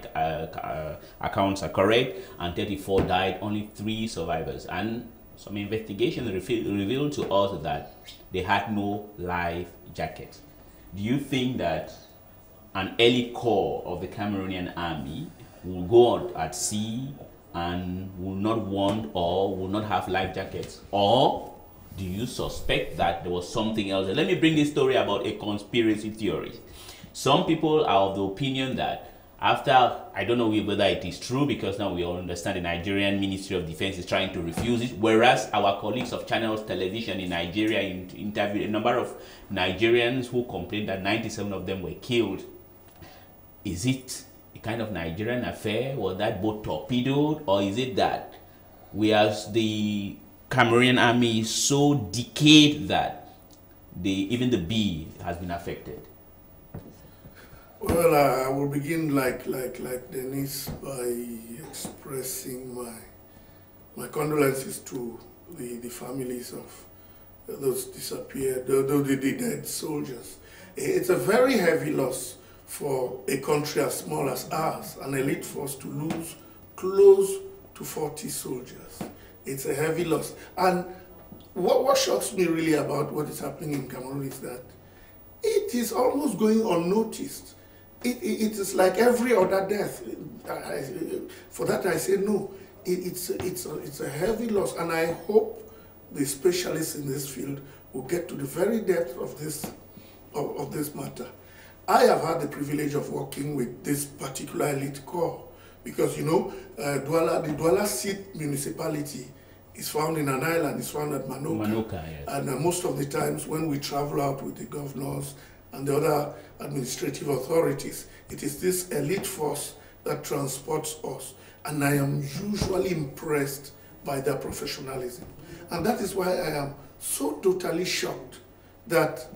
accounts are correct, and 34 died, only 3 survivors. And some investigation revealed to us that they had no life jacket. Do you think that an elite corps of the Cameroonian army will go on at sea and will not want or will not have life jackets? Or do you suspect that there was something else? Let me bring this story about a conspiracy theory. Some people are of the opinion that after, I don't know whether it is true, because now we all understand the Nigerian Ministry of Defense is trying to refuse it, whereas our colleagues of channels television in Nigeria interviewed a number of Nigerians who complained that 97 of them were killed. Is it a kind of Nigerian affair? Was that boat torpedoed? Or is it that whereas the Cameroonian army is so decayed that even the bee has been affected? Well, I will begin like Denis by expressing my condolences to the families of those disappeared, the dead soldiers. It's a very heavy loss for a country as small as ours, an elite force, to lose close to 40 soldiers. It's a heavy loss. And what shocks me really about what is happening in Cameroon is that it is almost going unnoticed. It is like every other death. For that I say no. It's a heavy loss, and I hope the specialists in this field will get to the very depth of this matter. I have had the privilege of working with this particular elite corps because, you know, the Douala Seat municipality is found in an island. It's found at Manoka. Yes. And most of the times when we travel out with the governors and the other administrative authorities, it is this elite force that transports us. And I am usually impressed by their professionalism. And that is why I am so totally shocked that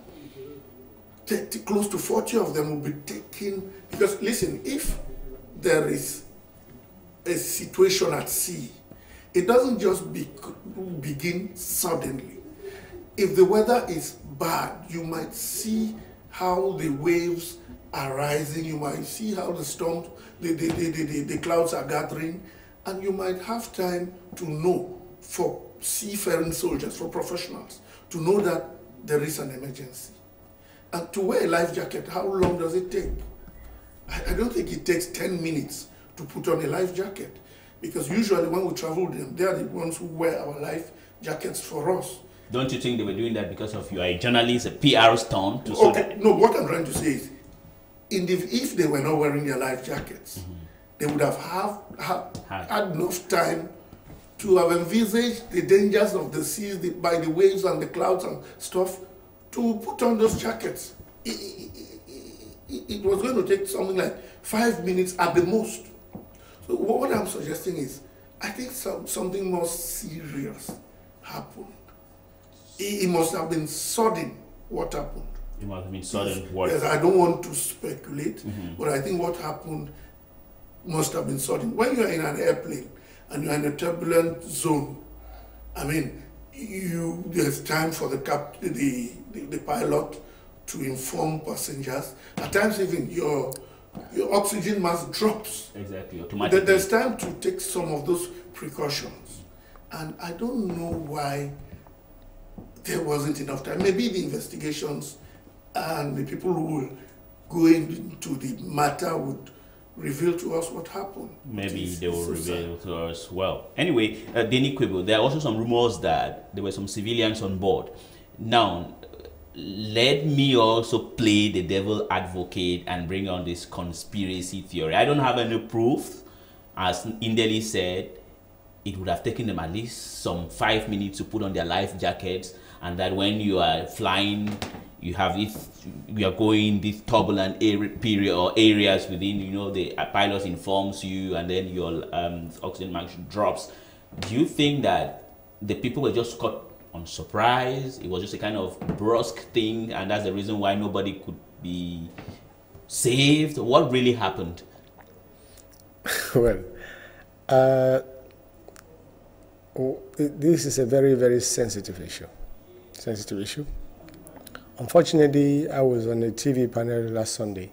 close to 40 of them will be taken. Because listen, if there is a situation at sea, it doesn't just begin suddenly. If the weather is bad, you might see how the waves are rising, you might see how the storms, the clouds are gathering, and you might have time to know, for seafaring soldiers, for professionals, to know that there is an emergency. And to wear a life jacket, how long does it take? I don't think it takes 10 minutes to put on a life jacket, because usually when we travel with them, they are the ones who wear our life jackets for us. Don't you think they were doing that because of you are a journalist, a PR stunt? Okay, no, what I'm trying to say is, if they were not wearing their life jackets, they would have had enough time to have envisaged the dangers of the seas by the waves and the clouds and stuff, to put on those jackets. It was going to take something like 5 minutes at the most. So what I'm suggesting is, I think something more serious happened. It must have been sudden what happened. It must have been sudden what? Yes, I don't want to speculate, but I think what happened must have been sudden. When you're in an airplane and you're in a turbulent zone, I mean, there's time for the pilot to inform passengers. At times even your oxygen mask drops. Exactly, automatically. There's time to take some of those precautions. And I don't know why there wasn't enough time. Maybe the investigations and the people who will go into the matter would reveal to us what happened. Maybe they will reveal to us. Well, anyway, Denis Nkwebo, there are also some rumors that there were some civilians on board. Now, let me also play the devil advocate and bring on this conspiracy theory. I don't have any proof. As Endeley said, it would have taken them at least some 5 minutes to put on their life jackets, and that when you are flying, you are going this turbulent period or areas within, the pilot informs you, and then your oxygen mask drops. Do you think that the people were just caught on surprise? It was just a kind of brusque thing, and that's the reason why nobody could be saved? What really happened? Well, this is a very, very sensitive issue. Unfortunately, I was on a TV panel last Sunday,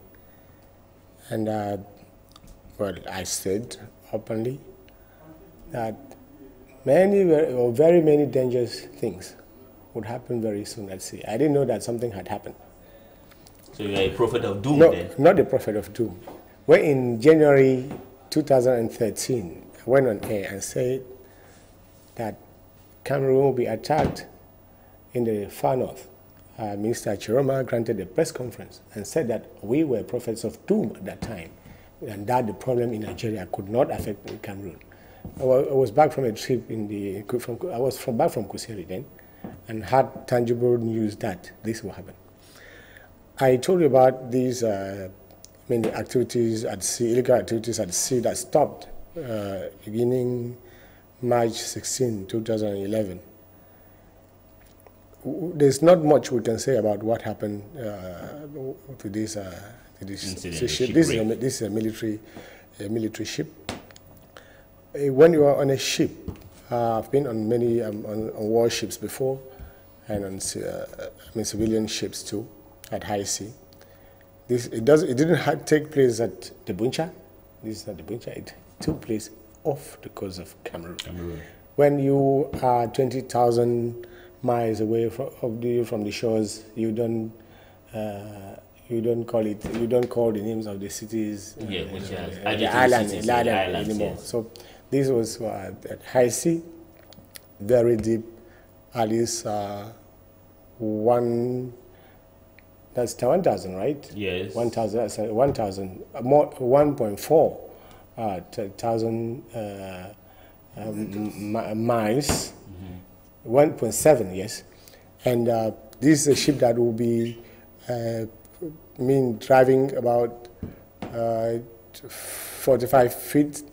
and I said openly that very many dangerous things would happen very soon at sea. I didn't know that something had happened. So you're a prophet of doom? No, then? Not a prophet of doom. When in January 2013, I went on air and said that Cameroon will be attacked in the far north. Minister Chiroma granted a press conference and said that we were prophets of doom at that time, and that the problem in Nigeria could not affect Cameroon. I was back from a trip back from Kuseri then, and had tangible news that this will happen. I told you about these activities at sea, illegal activities at sea that stopped beginning March 16, 2011. There's not much we can say about what happened to this ship. This is a military ship. When you are on a ship, I've been on many on warships before, and on civilian ships too, at high sea. It didn't take place at the Buncha. This is not the Buncha. It took place off the coast of Cameroon. When you are 20,000 miles away from the shores, you don't call the names of the cities, the islands anymore. Yes. So this was at high sea, very deep, at least that's 1,000, right? Yes. 1,000 more, 1.4 thousand miles. 1.7, yes. And this is a ship that will be driving about 45 feet.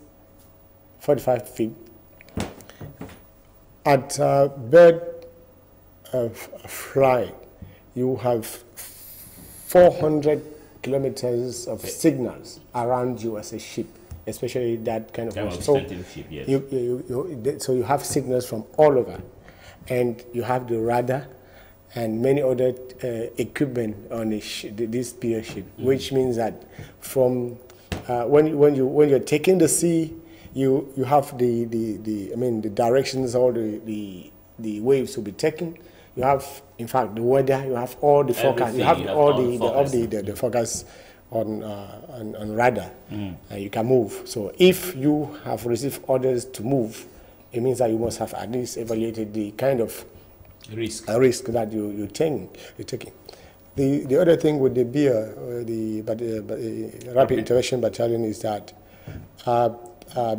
At bird fly, you have 400 kilometers of signals around you as a ship, especially that kind of ship. Ship, yes. So you have signals from all over. And you have the radar, and many other equipment on this spear ship, which means that from when you're taking the sea, you have the directions, all the waves will be taken. You have, in fact, the weather. You have all the forecast. You have all the forecast on radar, and you can move. So if you have received orders to move, it means that you must have at least evaluated the kind of risk that you're taking. The other thing with the BIA, the Rapid Intervention Battalion, is that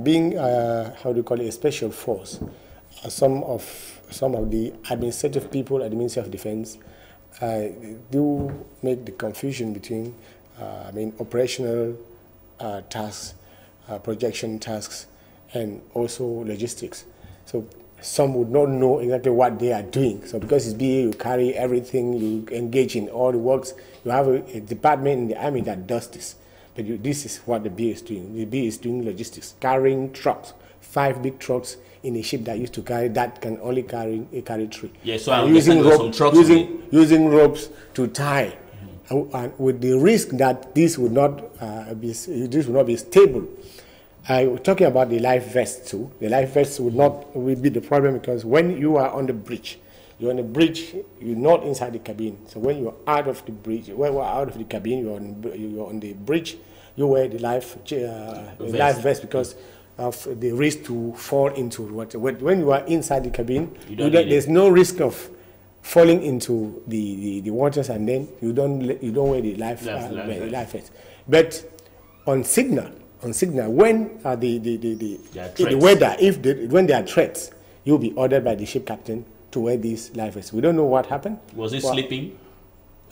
being how do you call it, a special force, some of the administrative people at the Ministry of Defense do make the confusion between operational tasks, projection tasks, and also logistics. So some would not know exactly what they are doing. So because it's BA, you carry everything, you engage in all the works. You have a department in the army that does this. But this is what the BA is doing. The BA is doing logistics, carrying trucks, 5 big trucks in a ship that used to carry, that can only carry 3. Yeah, so I'm using ropes to tie, and with the risk that this would not be stable. We're talking about the life vest too. The life vest will be the problem, because when you are on the bridge, you're on the bridge, you're not inside the cabin. So when you're out of the bridge, when you're out of the cabin, you're on the bridge, you wear the life vest because of the risk to fall into water. When you are inside the cabin, there's no risk of falling into the waters, and then you don't wear the life vest. But on signal, when the weather, when there are threats, you'll be ordered by the ship captain to wear these life vests. We don't know what happened. Was it sleeping?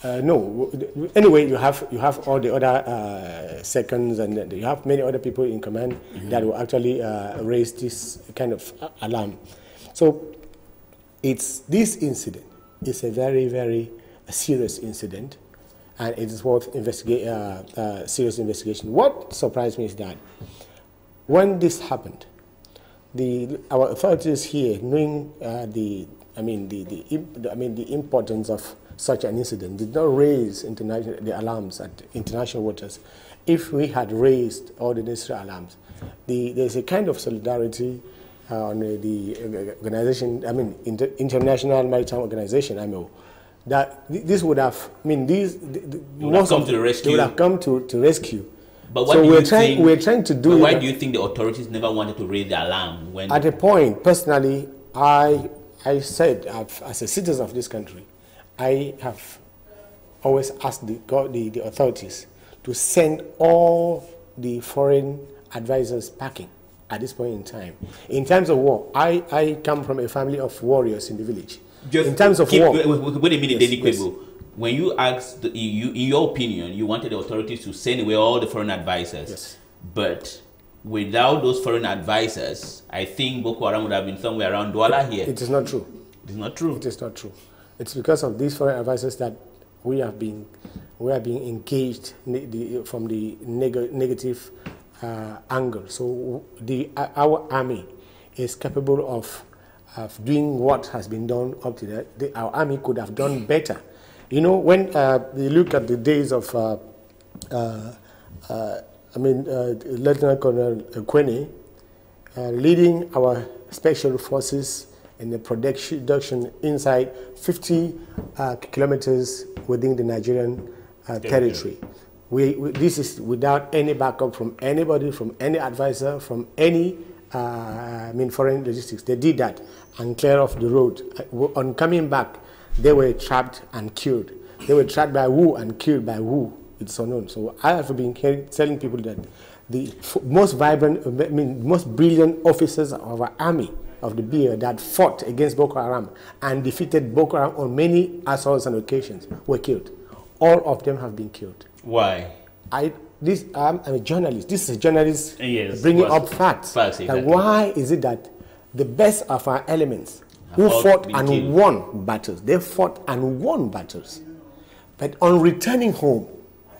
No. Anyway, you have all the other seconds, and you have many other people in command that will actually raise this kind of alarm. So this incident is a very, very serious incident, and it is worth serious investigation. What surprised me is that when this happened, our authorities here, knowing the importance of such an incident, did not raise the alarms at international waters. If we had raised all the necessary alarms, there's a kind of solidarity on the organization, International Maritime Organization, IMO, that this would have, most of them would have come to rescue. But what we're trying to do. But why do you think the authorities never wanted to raise the alarm? At a point, personally, I said, as a citizen of this country, I have always asked the authorities to send all the foreign advisors packing at this point in time. In terms of war, I come from a family of warriors in the village. In terms of war. Wait a minute, Denis Nkwebo. When you asked, in your opinion, you wanted the authorities to send away all the foreign advisors. Yes. But without those foreign advisors, I think Boko Haram would have been somewhere around Douala here. It is not true. It is not true. It is not true. It's because of these foreign advisors that we are being engaged from the negative angle. So our army is capable of doing what has been done up to that. Our army could have done better. You know, when you look at the days of Lieutenant Colonel Kwene leading our special forces in the production inside 50 kilometers within the Nigerian territory. This is without any backup from anybody, from any advisor, from any foreign logistics. They did that and clear off the road. On coming back, they were trapped and killed. They were trapped by who and killed by who. It's unknown. So I have been telling people that the most vibrant, most brilliant officers of our army, of the BIA, that fought against Boko Haram and defeated Boko Haram on many assaults and occasions were killed. All of them have been killed. Why? I'm a journalist. This is a journalist bringing up facts. Exactly. Why is it that the best of our elements who fought and won battles, they fought and won battles, but on returning home,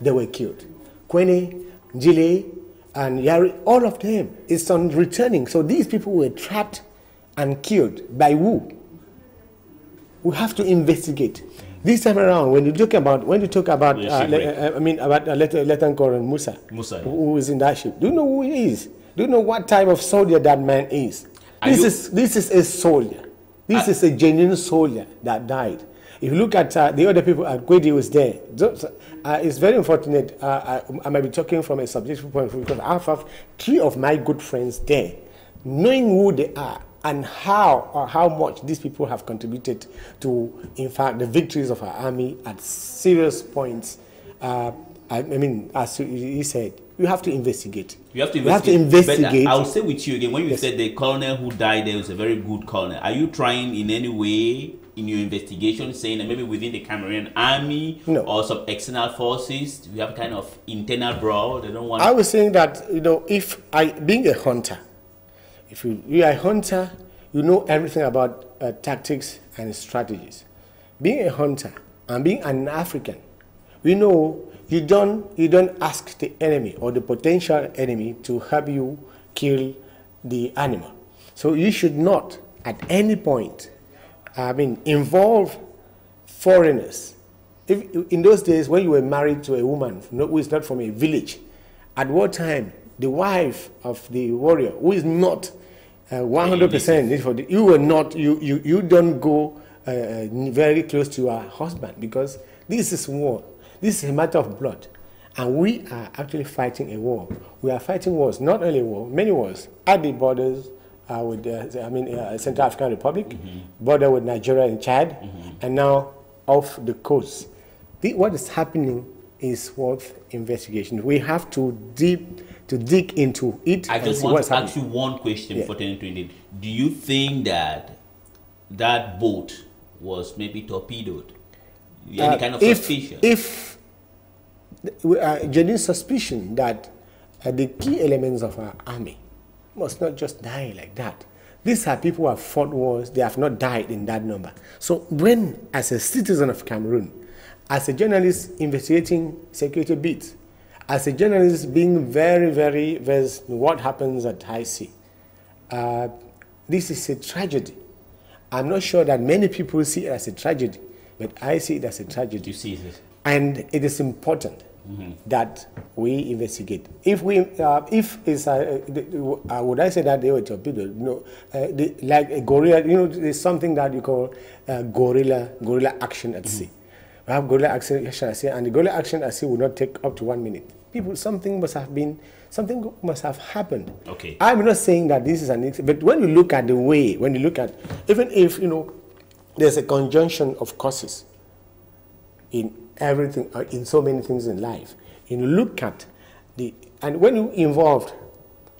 they were killed? Kwene, Njile, and Yari, all of them, it's on returning. So these people were trapped and killed by who? we have to investigate. This time around, when you talk about Lieutenant Colonel Musa, who is in that ship, do you know who he is? Do you know what type of soldier that man is? This is a soldier. This is a genuine soldier that died. If you look at the other people, Gwede was there. It's very unfortunate. I might be talking from a subjective point of view because I have 3 of my good friends there, knowing who they are and how much these people have contributed to, in fact, the victories of our army at serious points. I mean, as he said, you have to investigate. You have to investigate. But I'll say with you again, when you said the colonel who died there was a very good colonel, are you trying in any way in your investigation saying that maybe within the Cameroonian army or some external forces, we have kind of internal brawl? They don't want. I was saying that, you know, being a hunter, if you are a hunter, you know everything about tactics and strategies. Being a hunter and being an African, we know you don't ask the enemy or the potential enemy to help you kill the animal. So you should not at any point involve foreigners. If in those days when you were married to a woman who is not from a village, at what time the wife of the warrior who is not 100%, you don't go very close to your husband, because this is war. This is a matter of blood, and we are actually fighting a war. We are fighting wars, not only war, many wars at the borders with Central African Republic, border with Nigeria and Chad, and now off the coast. What is happening is worth investigation. We have to dig into it. I just want to ask you one question before turning to Indeed. Do you think that that boat was maybe torpedoed? Any kind of suspicion? If genuine suspicion that the key elements of our army must not just die like that. These are people who have fought wars. They have not died in that number. So when, as a citizen of Cameroon, as a journalist investigating security beats, as a journalist being very, very versed in what happens at high sea, this is a tragedy. I'm not sure that many people see it as a tragedy, but I see it as a tragedy. You see it. And it is important that we investigate. If would I say that they were torpedoed? No, like a guerrilla. You know, there's something that you call guerrilla action at sea. We have guerrilla action at sea, and the guerrilla action at sea will not take up to 1 minute. Something must have happened. Okay. I'm not saying that this is but when you look at even if there's a conjunction of causes in everything, in so many things in life, you look at and when you involved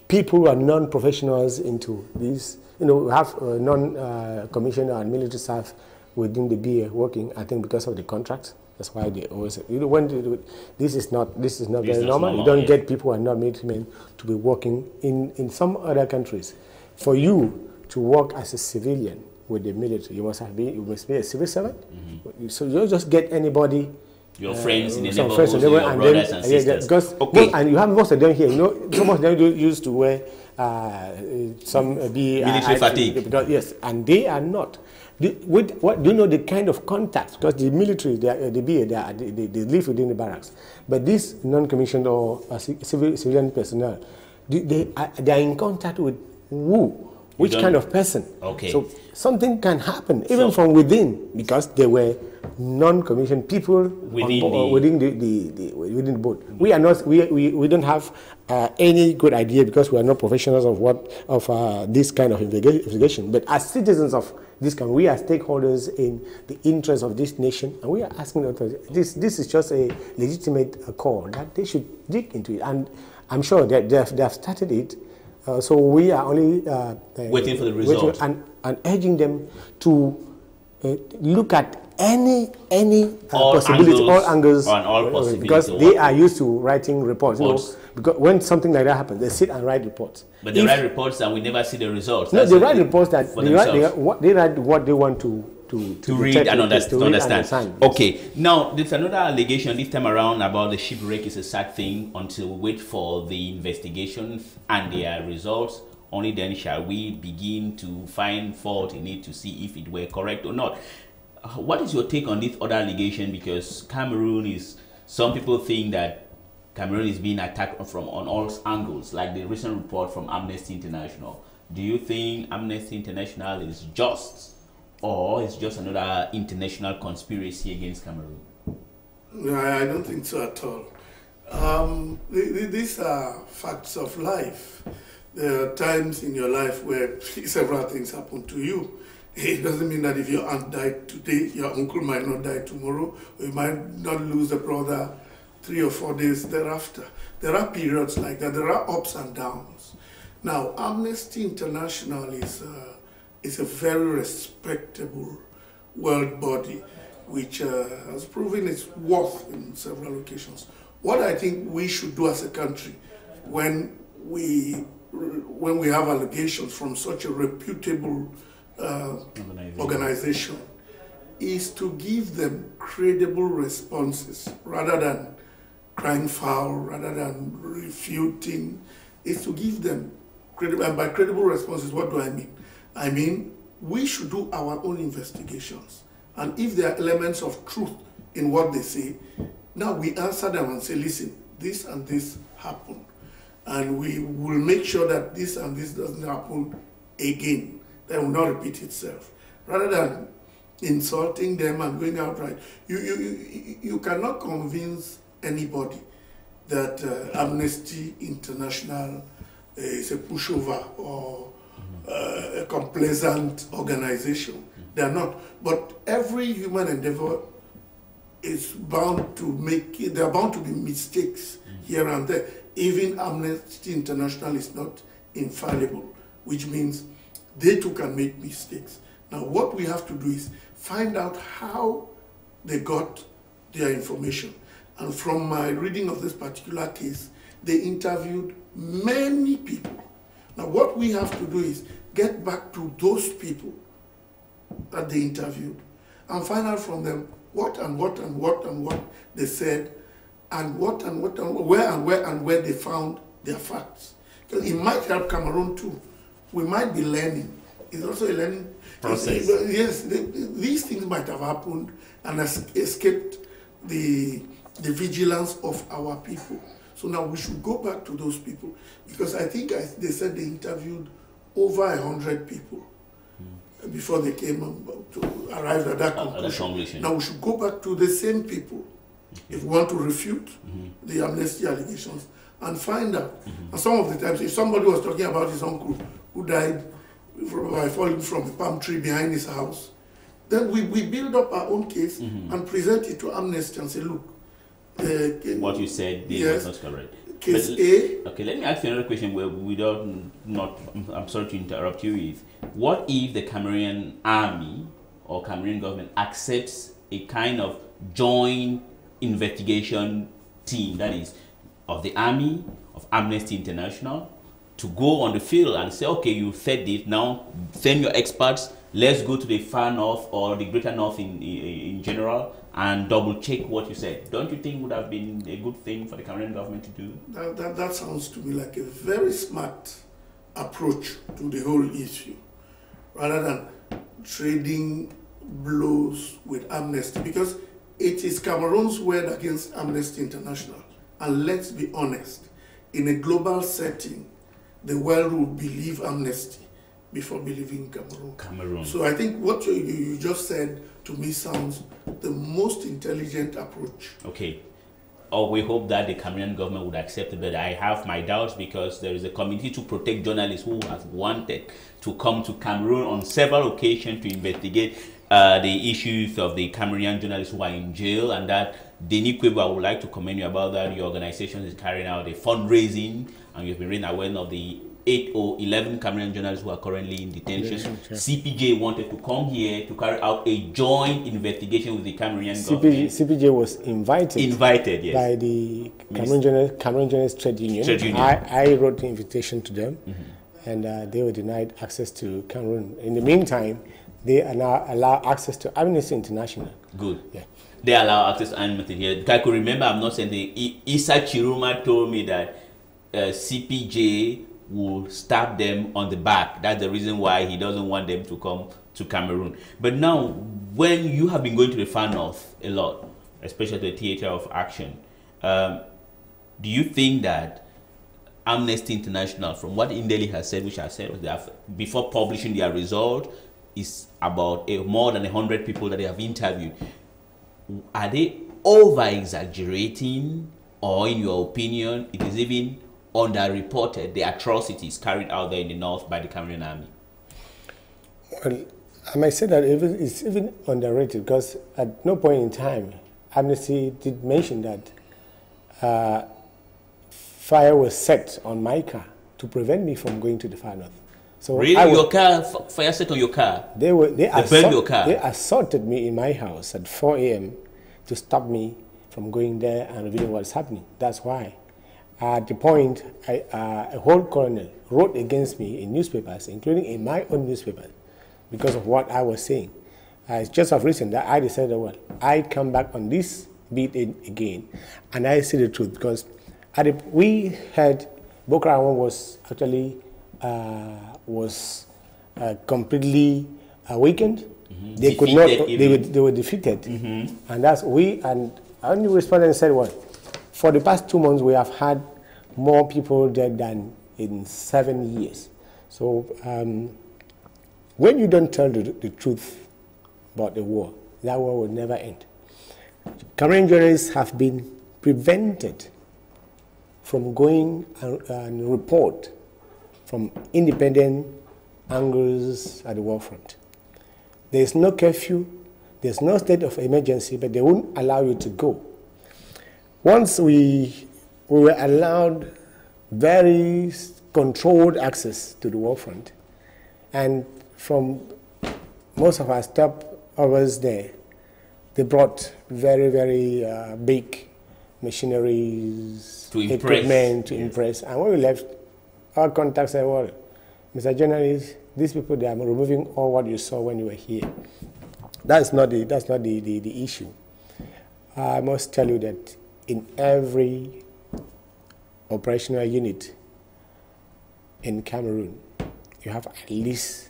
people who are non-professionals into this, we have non-commissioned and military staff within the BA working, I think because of the contract. That's why they always, this is not very normal. You don't get people who are not military men to be working in some other countries. For you to work as a civilian with the military, you must be a civil servant. So you don't just get anybody. Your friends in the neighborhood, your brothers and sisters. And you have most of them here. Some of them used to wear some military fatigue. Yes, and they are not. Do you know the kind of contacts? Because the military, they live within the barracks. But these non-commissioned or civilian personnel, they are in contact with who? Which kind of person? Okay. So something can happen even from within, because they were non-commissioned people within the boat. We are not. We don't have any good idea, because we are not professionals of this kind of investigation. But as citizens of this country, we are stakeholders in the interest of this nation, and we are asking the authorities. This is just a legitimate call that they should dig into it, and I'm sure that they have started it. So we are only waiting for the results and urging them to look at any possibility, all angles, because they are used to writing reports. Because when something like that happens, they sit and write reports. But they write reports and we never see the results. No, they write reports that they write what they want to read and understand. Okay, now there's another allegation this time around about the shipwreck is a sad thing until we wait for the investigations and their results. Only then shall we begin to find fault in it to see if it were correct or not. what is your take on this other allegation? Because Cameroon is, some people think that Cameroon is being attacked from on all angles, like the recent report from Amnesty International. Do you think Amnesty International is just, or it's just another international conspiracy against Cameroon? No, I don't think so at all. These are facts of life. There are times in your life where several things happen to you. It doesn't mean that if your aunt died today, your uncle might not die tomorrow, or you might not lose a brother 3 or 4 days thereafter. There are periods like that. There are ups and downs. Now, Amnesty International is a very respectable world body which has proven its worth in several occasions. What I think we should do as a country when we have allegations from such a reputable organization is to give them credible responses rather than crying foul, rather than refuting, is to give them credible, and by credible responses, what do I mean? I mean, we should do our own investigations. And if there are elements of truth in what they say, now we answer them and say, listen, this and this happened. And we will make sure that this and this doesn't happen again. That will not repeat itself. Rather than insulting them and going outright, you cannot convince anybody that Amnesty International is a pushover or a complacent organization. They are not. But every human endeavor is bound to make, there are bound to be mistakes here and there. Even Amnesty International is not infallible, which means they too can make mistakes. Now what we have to do is find out how they got their information. And from my reading of this particular case, they interviewed many people. Now what we have to do is get back to those people that they interviewed and find out from them what and what and what and what they said, and what and what and where they found their facts. Because it might help Cameroon too. We might be learning. It's also a learning process. Yes, these things might have happened and escaped the vigilance of our people. So now we should go back to those people, because I think they said they interviewed over 100 people before they came to arrive at that conclusion. Now we should go back to the same people if we want to refute the amnesty allegations and find out. And some of the times, if somebody was talking about his uncle who died by falling from a palm tree behind his house, then we build up our own case and present it to Amnesty and say, look, what you said was not correct. Case A. Okay, let me ask you another question where I'm sorry to interrupt you with. What if the Cameroonian army or Cameroon government accepts a kind of joint investigation team, that is, of the army, of Amnesty International, to go on the field and say, okay, you said this, now send your experts, let's go to the far north or the greater north in general and double check what you said? Don't you think would have been a good thing for the Cameroon government to do? That sounds to me like a very smart approach to the whole issue, rather than trading blows with Amnesty, because it is Cameroon's word against Amnesty International. And let's be honest, in a global setting, the world will believe Amnesty before believing Cameroon. So I think what you just said to me sounds the most intelligent approach. Okay. Oh, we hope that the Cameroon government would accept it, but I have my doubts, because there is a committee to protect journalists who has wanted to come to Cameroon on several occasions to investigate the issues of the Cameroonian journalists who are in jail, and that Denis Nkwebo, I would like to commend you about that. Your organization is carrying out a fundraising, and you've been raising awareness of the 8 or 11 Cameroonian journalists who are currently in detention. CPJ wanted to come here to carry out a joint investigation with the Cameroonian government. CPJ was invited yes, by the Cameroon Journalists Trade Union. I wrote the invitation to them, and they were denied access to Cameroon. In the meantime, they are now allow access to Amnesty International. Good. Yeah. They allow access to Amnesty here. I could remember, I'm not saying Issa Chiruma told me that CPJ will stab them on the back. That's the reason why he doesn't want them to come to Cameroon. But now, when you have been going to the far north a lot, especially the theater of action, do you think that Amnesty International, from what Endeley has said, which I said that before publishing their result, is about more than 100 people that they have interviewed, are they over-exaggerating, or in your opinion, it is even underreported, the atrocities carried out there in the north by the Cameroon army? Well, I might say that it's even underrated, because at no point in time, Amnesty did mention that fire was set on my car to prevent me from going to the far north. So really? Your car, fire set on your car? They burned your car? They assaulted me in my house at 4 a.m. to stop me from going there and revealing what's happening. That's why. At the point, a whole colonel wrote against me in newspapers, including in my own newspaper, because of what I was saying. It's just of recent that I decided, well, I come back on this beat again, and I see the truth, because we had Boko Haram was actually completely weakened. Mm-hmm. They could not. They were defeated, mm-hmm. And that's and I only responded and said, well, for the past 2 months we have had more people dead than in 7 years. So when you don't tell the truth about the war, that war will never end. Cameroon journalists have been prevented from going and report from independent angles at the war front. There is no curfew, there's no state of emergency, but they won't allow you to go. Once we were allowed very controlled access to the war front, and from most of our stopovers there, they brought very, very big machineries, equipment to impress. And when we left, our contacts said, well, Mr. Journalist, these people, they are removing all what you saw when you were here. That's not the issue. I must tell you that in every operational unit in Cameroon, you have at least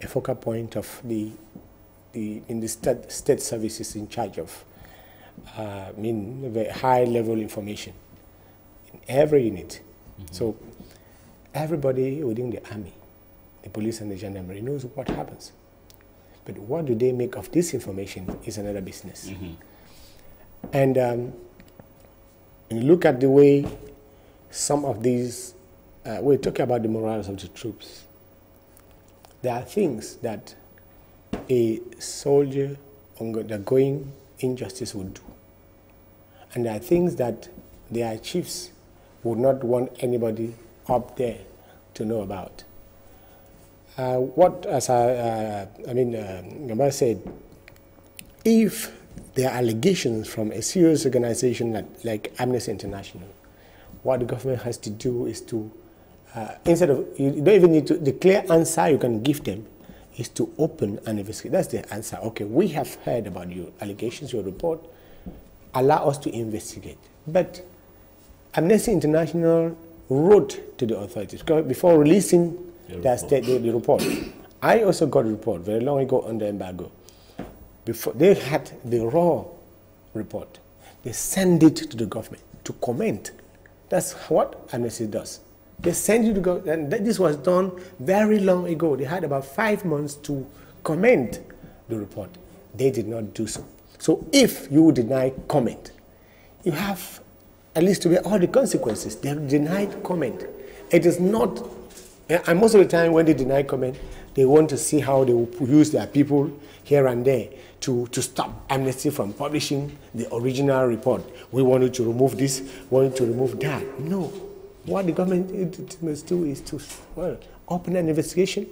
a focal point of the state services in charge of very high-level information in every unit. Mm-hmm. So everybody within the army, the police and the gendarmerie knows what happens. But what do they make of this information is another business. Mm-hmm. And when you look at the way some of these, we're talking about the morals of the troops. There are things that a soldier undergoing injustice would do. And there are things that their chiefs would not want anybody up there to know about. Ngoumba said, if there are allegations from a serious organization like Amnesty International, what the government has to do is to, instead of, you don't even need to, the clear answer you can give them is to open an investigation. That's the answer. Okay, we have heard about your allegations, your report. Allow us to investigate. But Amnesty International wrote to the authorities before releasing the report. I also got a report very long ago under embargo. Before they had the raw report, they send it to the government to comment. That's what Amnesty does. They send you to go, and this was done very long ago. They had about 5 months to comment the report. They did not do so. So if you deny comment, you have at least to bear all the consequences. They have denied comment. It is not, and most of the time when they deny comment, they want to see how they will use their people here and there to stop Amnesty from publishing the original report. We wanted to remove this, wanted to remove that. No. What the government must do is to, well, open an investigation.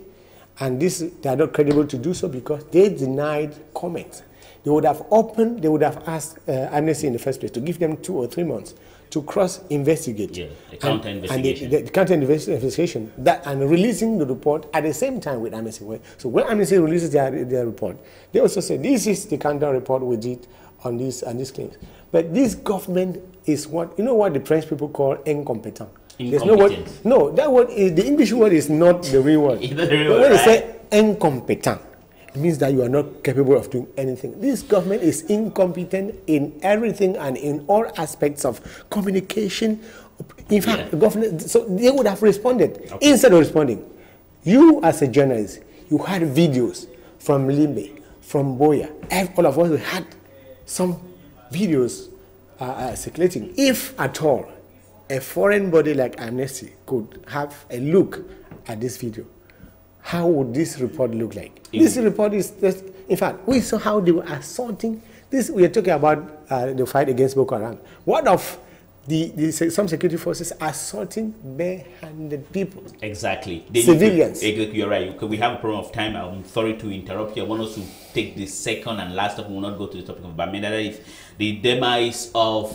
And they are not credible to do so because they denied comment. They would have opened, they would have asked Amnesty in the first place to give them 2 or 3 months to cross-investigate. Yeah, the counter-investigation. And the counter-investigation, and releasing the report at the same time with Amnesty. So when Amnesty releases their report, they also say, this is the counter-report we did on these claims. But this government is what, you know what the French people call incompetent. There's no word, no, that word is, the English word is not the real word. When they say incompetent, it means that you are not capable of doing anything. This government is incompetent in everything and in all aspects of communication. In fact, the government, so they would have responded. Okay. Instead of responding, you as a journalist, you had videos from Limbe, from Boya. All of us had some videos circulating. If at all, a foreign body like Amnesty could have a look at this video, how would this report look like? This report is, in fact, we saw how they were assaulting this. We are talking about the fight against Boko Haram. What of some security forces assaulting bare-handed people? Exactly. Civilians. You're right. We have a problem of time. I'm sorry to interrupt you. I want us to take the second and last topic. We will not go to the topic of Bamenda. That is the demise of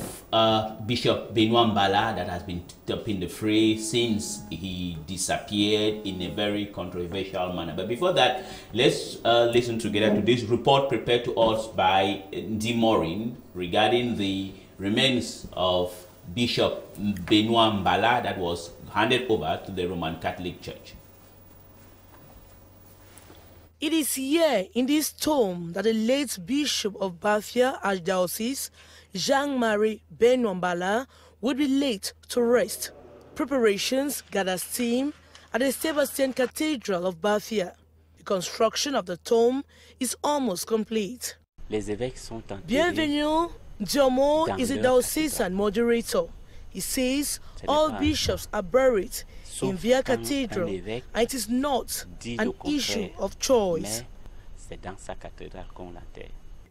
Bishop Bala that has been up in the fray since he disappeared in a very controversial manner. But before that, let's listen together to this report prepared to us by Newsroom regarding the remains of Bishop Bala that was handed over to the Roman Catholic Church. It is here in this tomb that the late Bishop of Bafia Archdiocese, Jean-Marie Bala, would be laid to rest. Preparations gather steam at the Sebastian Cathedral of Bafia. The construction of the tomb is almost complete. Bienvenue Jour is a diocesan moderator. He says all bishops are buried in Via Cathedral, and it is not an issue of choice.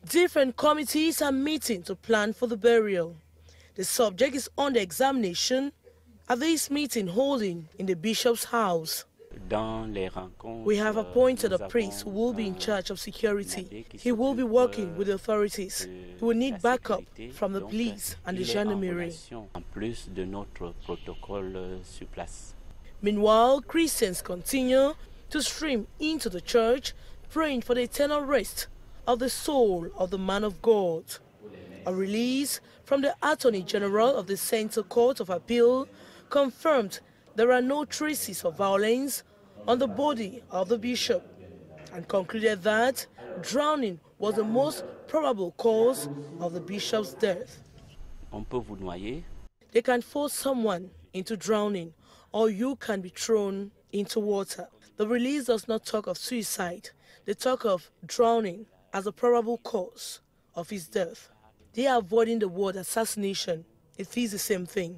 Different committees are meeting to plan for the burial. The subject is under examination at this meeting holding in the bishop's house. We have appointed a priest who will be in charge of security. He will be working with the authorities. He will need backup from the police and the gendarmerie. Meanwhile, Christians continue to stream into the church, praying for the eternal rest of the soul of the man of God. A release from the Attorney General of the Central Court of Appeal confirmed there are no traces of violence on the body of the bishop and concluded that drowning was the most probable cause of the bishop's death. They can force someone into drowning, or you can be thrown into water. The release does not talk of suicide. They talk of drowning as a probable cause of his death. They are avoiding the word assassination. It is the same thing.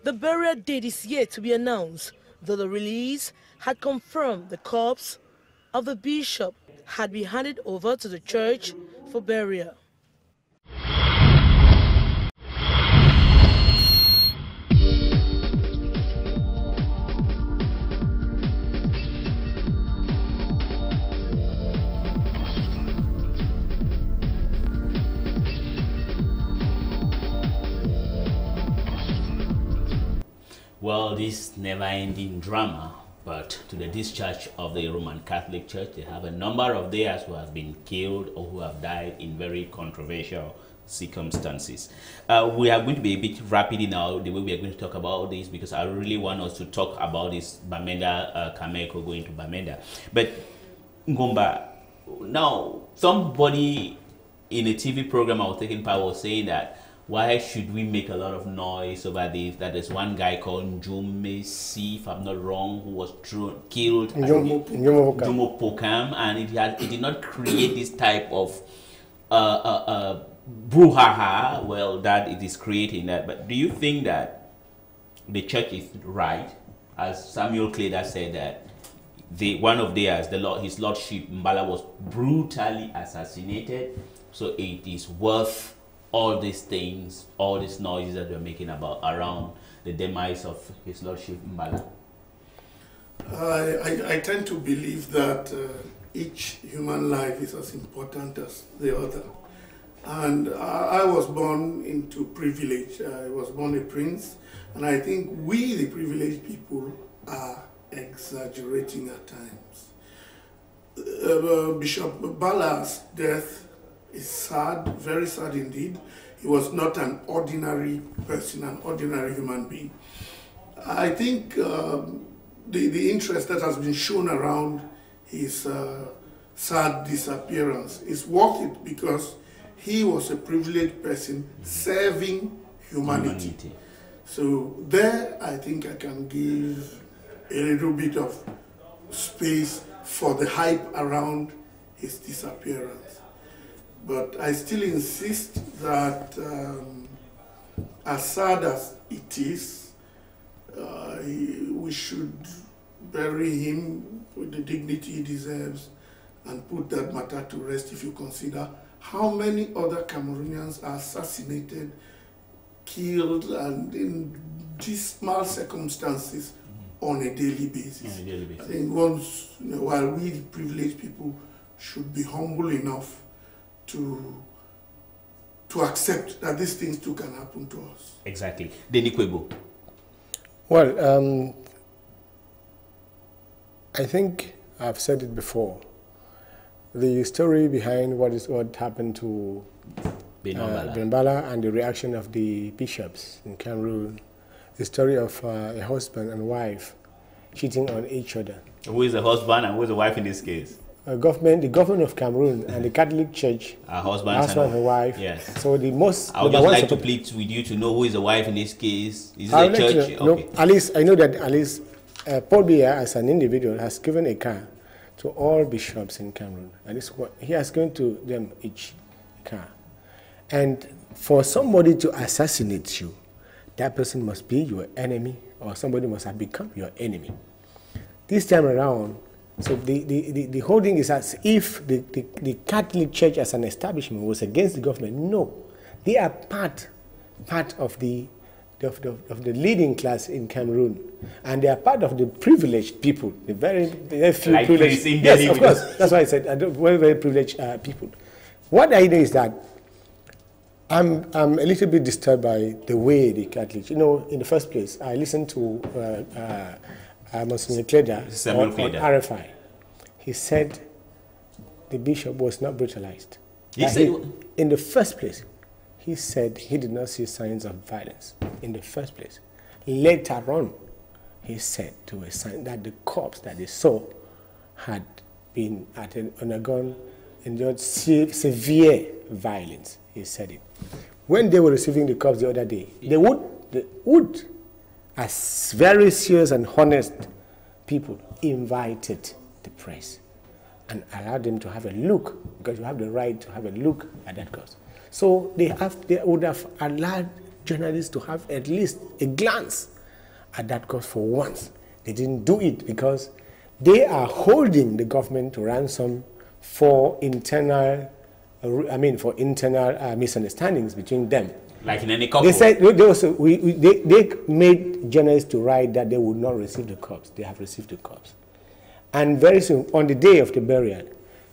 The burial date is yet to be announced, though the release had confirmed the corpse of the bishop had been handed over to the church for burial. Well, this never-ending drama, but to the discharge of the Roman Catholic Church, they have a number of theirs who have been killed or who have died in very controversial circumstances. We are going to be a bit rapid now the way we are going to talk about this, because I really want us to talk about this Bamenda, Kameko going to Bamenda. But Ngoumba, now somebody in a TV program I was taking part was saying that why should we make a lot of noise over this? That there's one guy called Ngoumba, if I'm not wrong, who was killed in Pokam, and it did not create this type of brouhaha, well, that it is creating that. But do you think that the church is right, as Samuel Cleda said, that one of theirs, his lordship Bala, was brutally assassinated, so it is worth all these things, all these noises that we're making around the demise of his lordship Bala? I tend to believe that each human life is as important as the other. And I was born into privilege. I was born a prince, and I think we, the privileged people, are exaggerating at times. Bishop Bala's death is sad, very sad indeed. He was not an ordinary person, an ordinary human being. I think the interest that has been shown around his sad disappearance is worth it, because he was a privileged person serving humanity. So there, I think I can give a little bit of space for the hype around his disappearance. But I still insist that as sad as it is, we should bury him with the dignity he deserves and put that matter to rest, if you consider how many other Cameroonians are assassinated, killed, and in dismal circumstances on a daily basis. I think once in a while, we the privileged people should be humble enough to accept that these things too can happen to us. Exactly. Denis Nkwebo. Well, I think I've said it before. The story behind what happened to Bala and the reaction of the bishops in Cameroon, the story of a husband and wife cheating on each other. Who is the husband and who is the wife in this case? The government of Cameroon and the Catholic Church, husband and wife. Yes. So the most. I would just like to plead with you to know who is the wife in this case. Is it the church? Okay. No, at least I know that at least Paul Biya, as an individual, has given a car to all bishops in Cameroon, and this what he has given to them each car. And for somebody to assassinate you, that person must be your enemy, or somebody must have become your enemy. This time around, so the whole thing is as if the Catholic Church as an establishment was against the government. No, they are part of the leading class in Cameroon, and they are part of the privileged people, the very few like privileged. Yes, of course. That's why I said very privileged people. What I know is that I'm a little bit disturbed by the way the Catholics. You know, in the first place, I listened to Monsignor Kleda on RFI. He said the bishop was not brutalized. In the first place, he said he did not see signs of violence in the first place. Later on, he said to a sign that the corpse that they saw had been undergone endured severe violence. He said it. When they were receiving the corpse the other day, they would, as very serious and honest people, invited the press and allowed them to have a look, because you have the right to have a look at that corpse. So they would have allowed journalists to have at least a glance at that corpse for once. They didn't do it because they are holding the government to ransom for internal misunderstandings between them. Like in any couple. They said they made journalists to write that they would not receive the corpse. They have received the corpse, and very soon, on the day of the burial,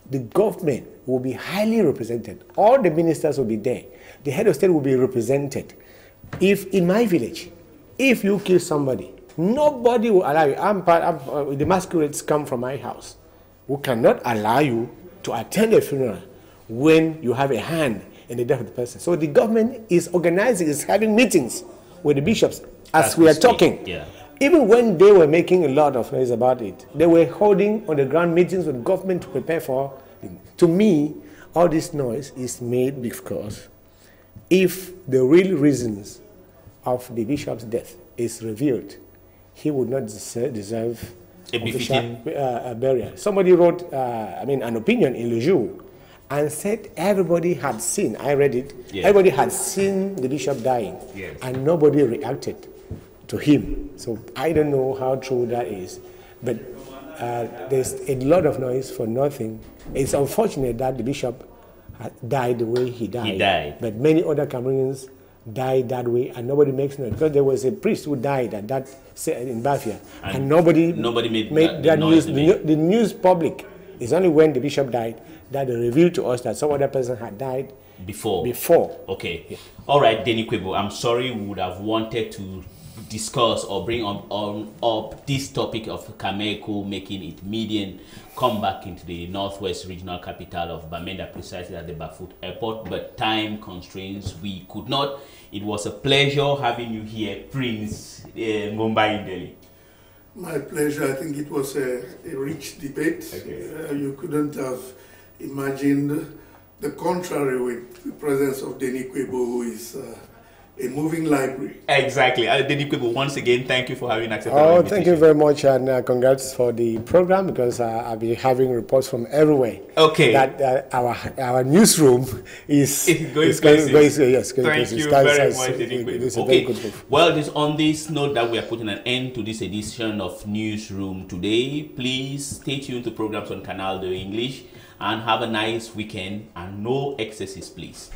the government will be highly represented. All the ministers will be there. The head of state will be represented. If in my village, if you kill somebody, nobody will allow you. The masquerades come from my house, who cannot allow you to attend a funeral when you have a hand in the death of the person. So the government is organizing, is having meetings with the bishops as we are talking. Yeah. Even when they were making a lot of noise about it, they were holding on the ground meetings with the government to prepare for. To me, all this noise is made because if the real reasons of the bishop's death is revealed, he would not deserve a burial. Somebody wrote, an opinion in Jour and said everybody had seen, I read it, yes. Everybody had seen the bishop dying, yes. And nobody reacted to him. So I don't know how true that is, but there's a lot of noise for nothing. It's unfortunate that the bishop died the way he died. He died. But many other Cameroonians died that way, and nobody makes noise. Because there was a priest who died at that in Bafia, and nobody made that news. The news public. It's only when the bishop died that they revealed to us that some other person had died before. Okay. Yeah. All right, Denis Nkwebo, I'm sorry we would have wanted to discuss or bring up this topic of Cameco making its median come back into the northwest regional capital of Bamenda, precisely at the Bafut Airport, but time constraints, we could not. It was a pleasure having you here, Prince Ngoumba Endeley. My pleasure. I think it was a rich debate. Okay. You couldn't have imagined the contrary with the presence of Denis Nkwebo, who is a moving library. Exactly. Denis Nkwebo, once again, thank you for having accepted our invitation. Thank you very much, and congrats for the program, because I'll be having reports from everywhere. Okay. That our newsroom is going places. Thank you very much, Denis Nkwebo. Okay. Well, it is on this note that we are putting an end to this edition of Newsroom today. Please stay tuned to programs on Canal de English and have a nice weekend, and no excesses, please.